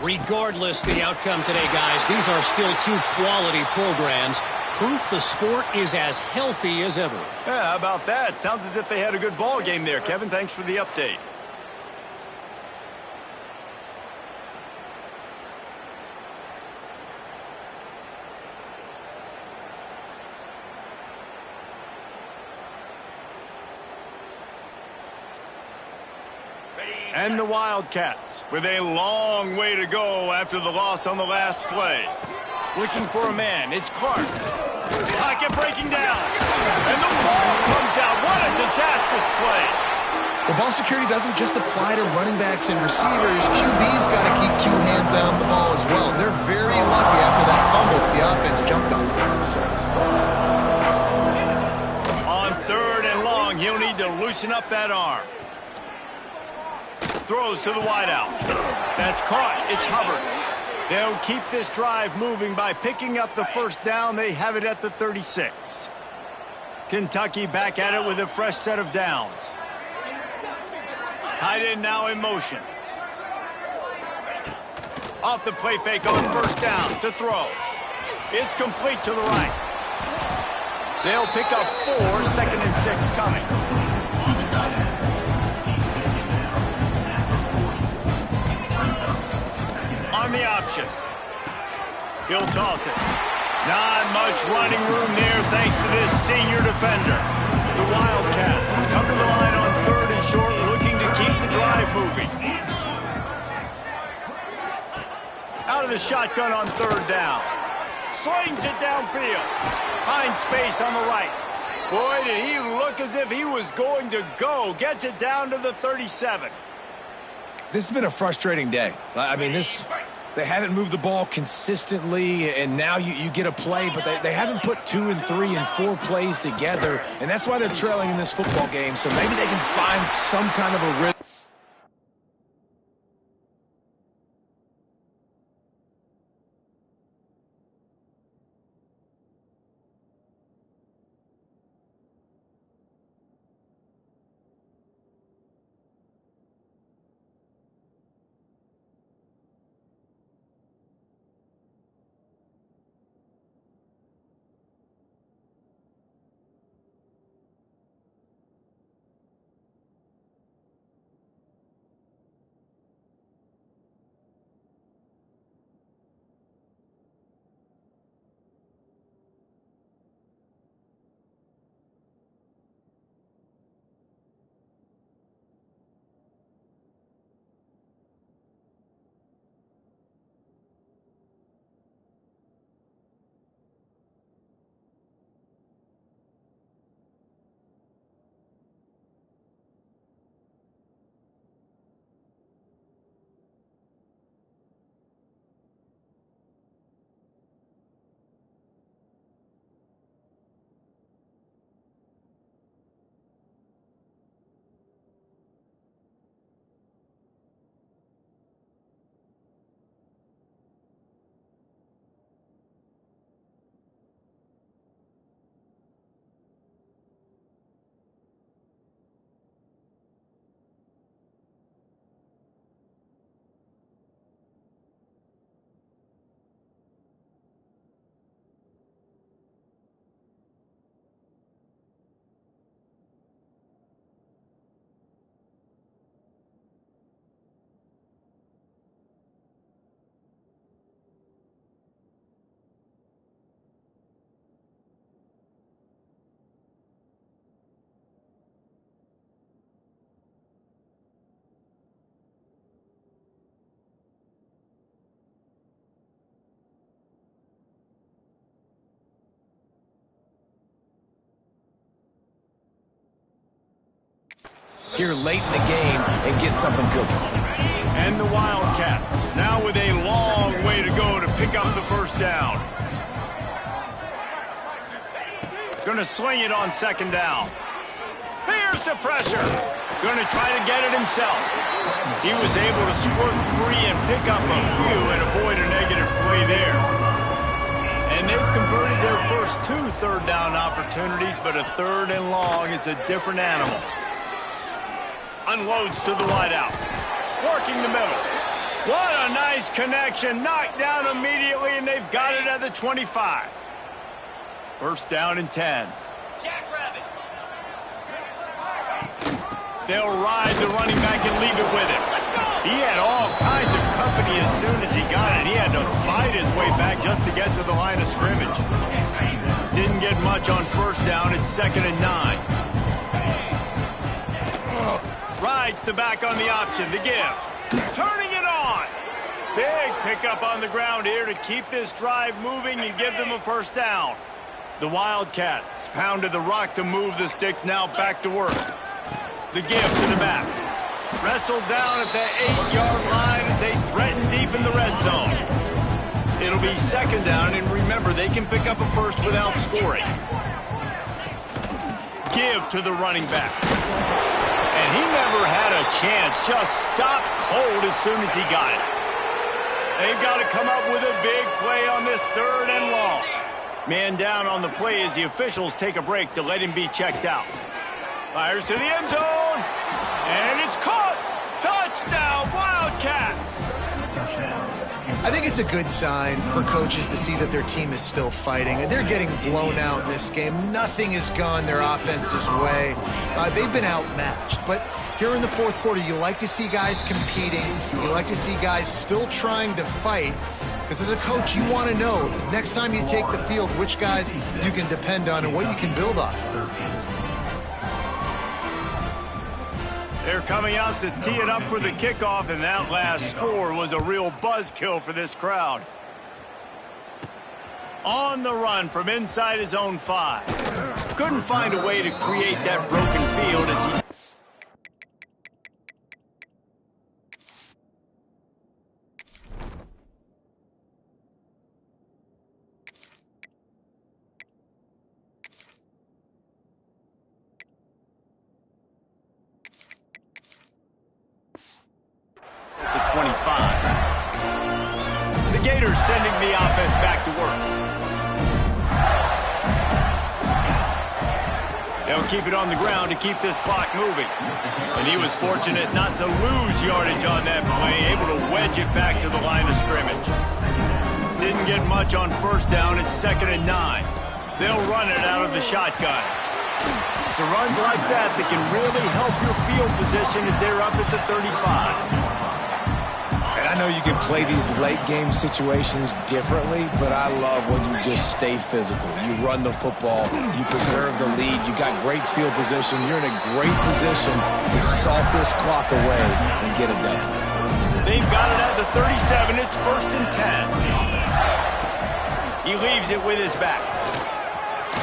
Regardless the outcome today, guys, these are still two quality programs. Proof the sport is as healthy as ever. Yeah, how about that? Sounds as if they had a good ball game there. Kevin, thanks for the update. And the Wildcats with a long way to go after the loss on the last play. Looking for a man. It's Clark. Pocket breaking down. And the ball comes out. What a disastrous play. Well, ball security doesn't just apply to running backs and receivers. QB's got to keep 2 hands on the ball as well. They're very lucky after that fumble that the offense jumped on. On 3rd and long, he'll need to loosen up that arm. Throws to the wideout. That's caught. It's Hubbard. They'll keep this drive moving by picking up the first down. They have it at the 36. Kentucky back at it with a fresh set of downs. Tight end now in motion. Off the play fake on 1st down to throw. It's complete to the right. They'll pick up 4, 2nd and 6 coming. On the option. He'll toss it. Not much running room there thanks to this senior defender. The Wildcats come to the line on 3rd and short, looking to keep the drive moving. Out of the shotgun on 3rd down. Slings it downfield. Finds space on the right. Boy, did he look as if he was going to go. Gets it down to the 37. This has been a frustrating day. I mean, they haven't moved the ball consistently, and now you get a play, but they haven't put 2 and 3 and 4 plays together, and that's why they're trailing in this football game. So maybe they can find some kind of a rhythm. here late in the game and get something cooking. And the Wildcats now with a long way to go to pick up the first down. Going to sling it on second down. Here's the pressure. Going to try to get it himself. He was able to squirt free and pick up a few and avoid a negative play there. And they've converted their first 2 third-down opportunities, but a 3rd and long is a different animal. Unloads to the wideout. Working the middle. What a nice connection. Knocked down immediately, and they've got it at the 25. First down and 10. They'll ride the running back and leave it with him. He had all kinds of company as soon as he got it. He had to fight his way back just to get to the line of scrimmage. Didn't get much on first down. It's 2nd and 9. Rides the back on the option. The give. Turning it on. Big pickup on the ground here to keep this drive moving and give them a first down. The Wildcats pounded the rock to move the sticks. Now back to work. The give to the back. Wrestled down at the 8-yard line as they threaten deep in the red zone. It'll be 2nd down, and remember, they can pick up a first without scoring. Give to the running back. And he never had a chance. Just stopped cold as soon as he got it. They've got to come up with a big play on this 3rd and long. Man down on the play as the officials take a break to let him be checked out. Fires to the end zone, and it's caught. Touchdown, Wildcats. I think it's a good sign for coaches to see that their team is still fighting. They're getting blown out in this game. Nothing has gone their offense's way. They've been outmatched. But here in the 4th quarter, you like to see guys competing. You like to see guys still trying to fight. Because as a coach, you want to know, next time you take the field, which guys you can depend on and what you can build off of. They're coming out to tee it up for the kickoff, and that last score was a real buzzkill for this crowd. On the run from inside his own 5. Couldn't find a way to create that broken field as he... the 25. The Gators sending the offense back to work. They'll keep it on the ground to keep this clock moving. And he was fortunate not to lose yardage on that play, able to wedge it back to the line of scrimmage. Didn't get much on first down. It's 2nd and 9. They'll run it out of the shotgun. It's runs like that that can really help your field position as they're up at the 35. I know you can play these late game situations differently, but I love when you just stay physical. You run the football, you preserve the lead, you got great field position, you're in a great position to salt this clock away and get it done. They've got it at the 37, it's 1st and 10. He leaves it with his back.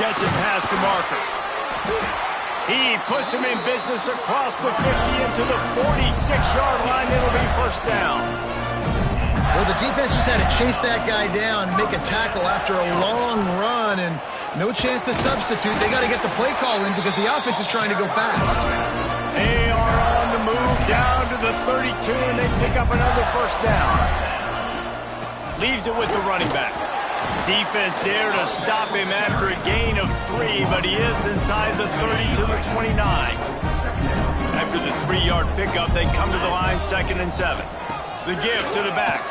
Gets it past the marker. He puts him in business across the 50 into the 46-yard line. It'll be first down. Well, the defense just had to chase that guy down, make a tackle after a long run, and no chance to substitute. They got to get the play call in because the offense is trying to go fast. They are on the move down to the 32, and they pick up another first down. Leaves it with the running back. Defense there to stop him after a gain of 3, but he is inside the 30 to the 29. After the 3-yard pickup, they come to the line, 2nd and 7. The give to the back.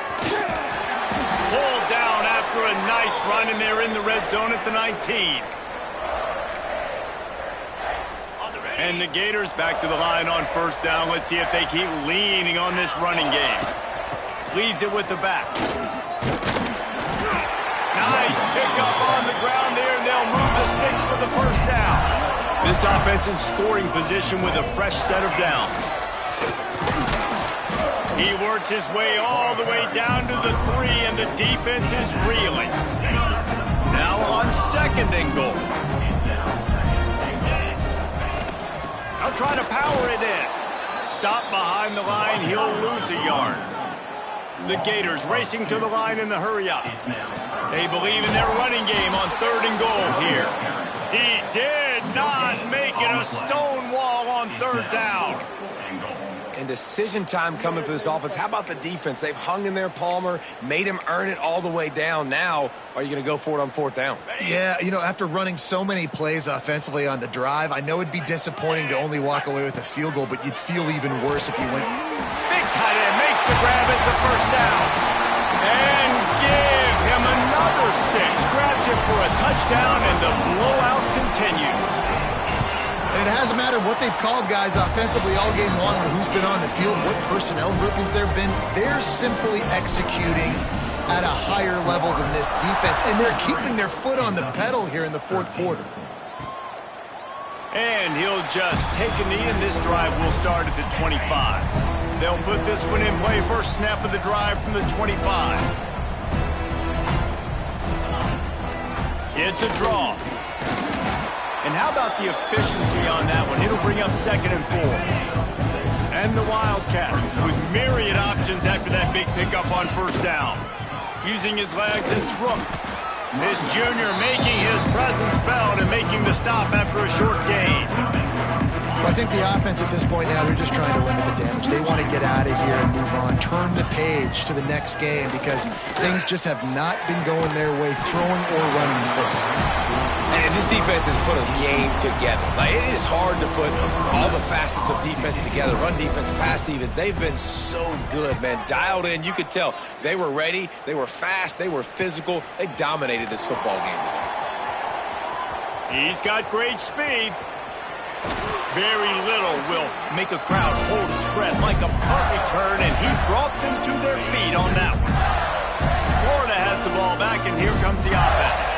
Pulled down after a nice run, and they're in the red zone at the 19. And the Gators back to the line on first down. Let's see if they keep leaning on this running game. Leaves it with the back. Nice pickup on the ground there, and they'll move the sticks for the first down. This offense in scoring position with a fresh set of downs. He works his way all the way down to the 3, and the defense is reeling. Now on 2nd and goal. They'll try to power it in. stop behind the line. He'll lose a yard. The Gators racing to the line in the hurry-up. They believe in their running game on 3rd and goal here. He did not make it a stone wall on 3rd down. And decision time coming for this offense. How about the defense? They've hung in there, Palmer, made him earn it all the way down. Now, are you going to go for it on 4th down? Yeah, you know, after running so many plays offensively on the drive, I know it'd be disappointing to only walk away with a field goal, but you'd feel even worse if you went. Big tight end makes the grab. It's a 1st down. And give him another 6. Grabs him for a touchdown, and the blowout continues. And it hasn't mattered what they've called guys offensively all game long or who's been on the field, what personnel groupings there have been. They're simply executing at a higher level than this defense, and they're keeping their foot on the pedal here in the 4th quarter. And he'll just take a knee, and this drive will start at the 25. They'll put this one in play. First snap of the drive from the 25. It's a draw. And how about the efficiency on that one? It'll bring up 2nd and 4. And the Wildcats with myriad options after that big pickup on 1st down. Using his legs, it's Rooks. This junior making his presence felt and making the stop after a short gain. Well, I think the offense at this point now, they're just trying to limit the damage. They want to get out of here and move on, turn the page to the next game because things just have not been going their way, throwing or running the football. And this defense has put a game together. Like, it is hard to put all the facets of defense together. Run defense, pass defense. They've been so good, man. Dialed in. You could tell they were ready. They were fast. They were physical. They dominated this football game today. He's got great speed. Very little will make a crowd hold its breath like a punt return, and he brought them to their feet on that one. Florida has the ball back, and here comes the offense.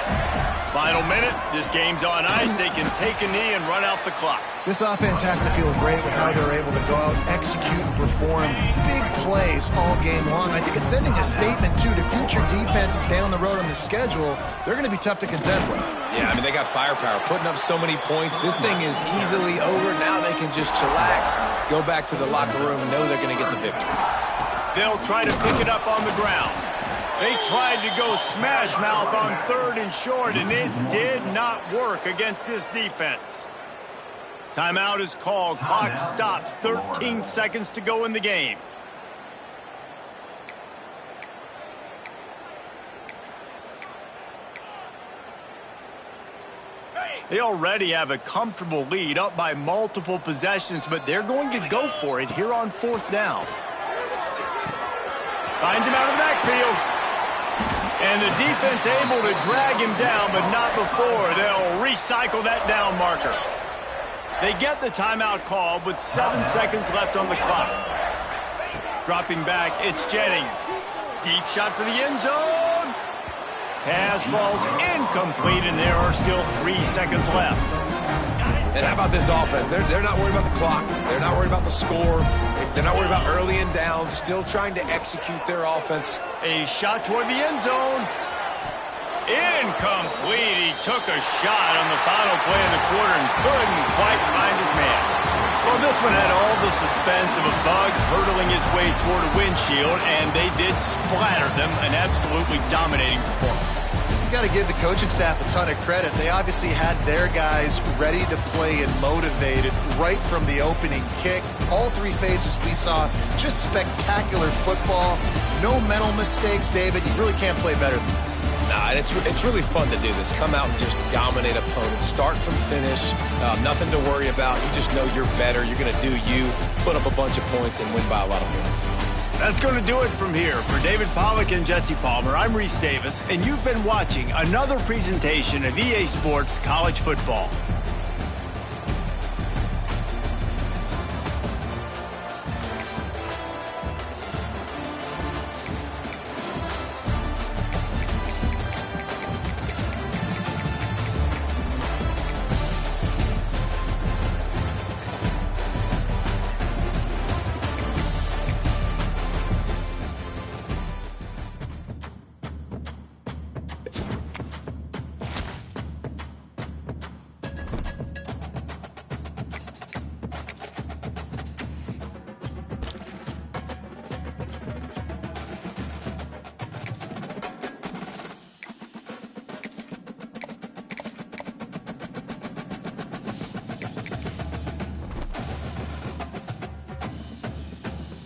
Final minute, this game's on ice. They can take a knee and run out the clock. This offense has to feel great with how they're able to go out, execute, and perform big plays all game long. I think it's sending a statement, too, to future defenses down the road on the schedule. They're going to be tough to contend with. Yeah, I mean, they got firepower, putting up so many points. This thing is easily over. Now they can just chillax, go back to the locker room, know they're going to get the victory. They'll try to pick it up on the ground. They tried to go smash mouth on 3rd and short, and it did not work against this defense. Timeout is called. Clock stops. 13 seconds to go in the game. They already have a comfortable lead, up by multiple possessions, but they're going to go for it here on 4th down. Finds him out of the backfield. And the defense able to drag him down, but not before. They'll recycle that down marker. They get the timeout called with 7 seconds left on the clock. Dropping back, it's Jennings. Deep shot for the end zone. Pass falls incomplete, and there are still 3 seconds left. And how about this offense? They're not worried about the clock. They're not worried about the score. They're not worried about early and down. Still trying to execute their offense. A shot toward the end zone. Incomplete. He took a shot on the final play of the quarter and couldn't quite find his man. Well, this one had all the suspense of a bug hurtling his way toward a windshield, and they did splatter them. An absolutely dominating performance. You got to give the coaching staff a ton of credit. They obviously had their guys ready to play and motivated right from the opening kick. All 3 phases we saw, just spectacular football. No mental mistakes, David. You really can't play better than that. Nah, it's really fun to do this. Come out and just dominate opponents. Start from finish. Nothing to worry about. You just know you're better. You're going to do you, put up a bunch of points, and win by a lot of points. That's going to do it from here. For David Pollack and Jesse Palmer, I'm Reese Davis, and you've been watching another presentation of EA Sports College Football.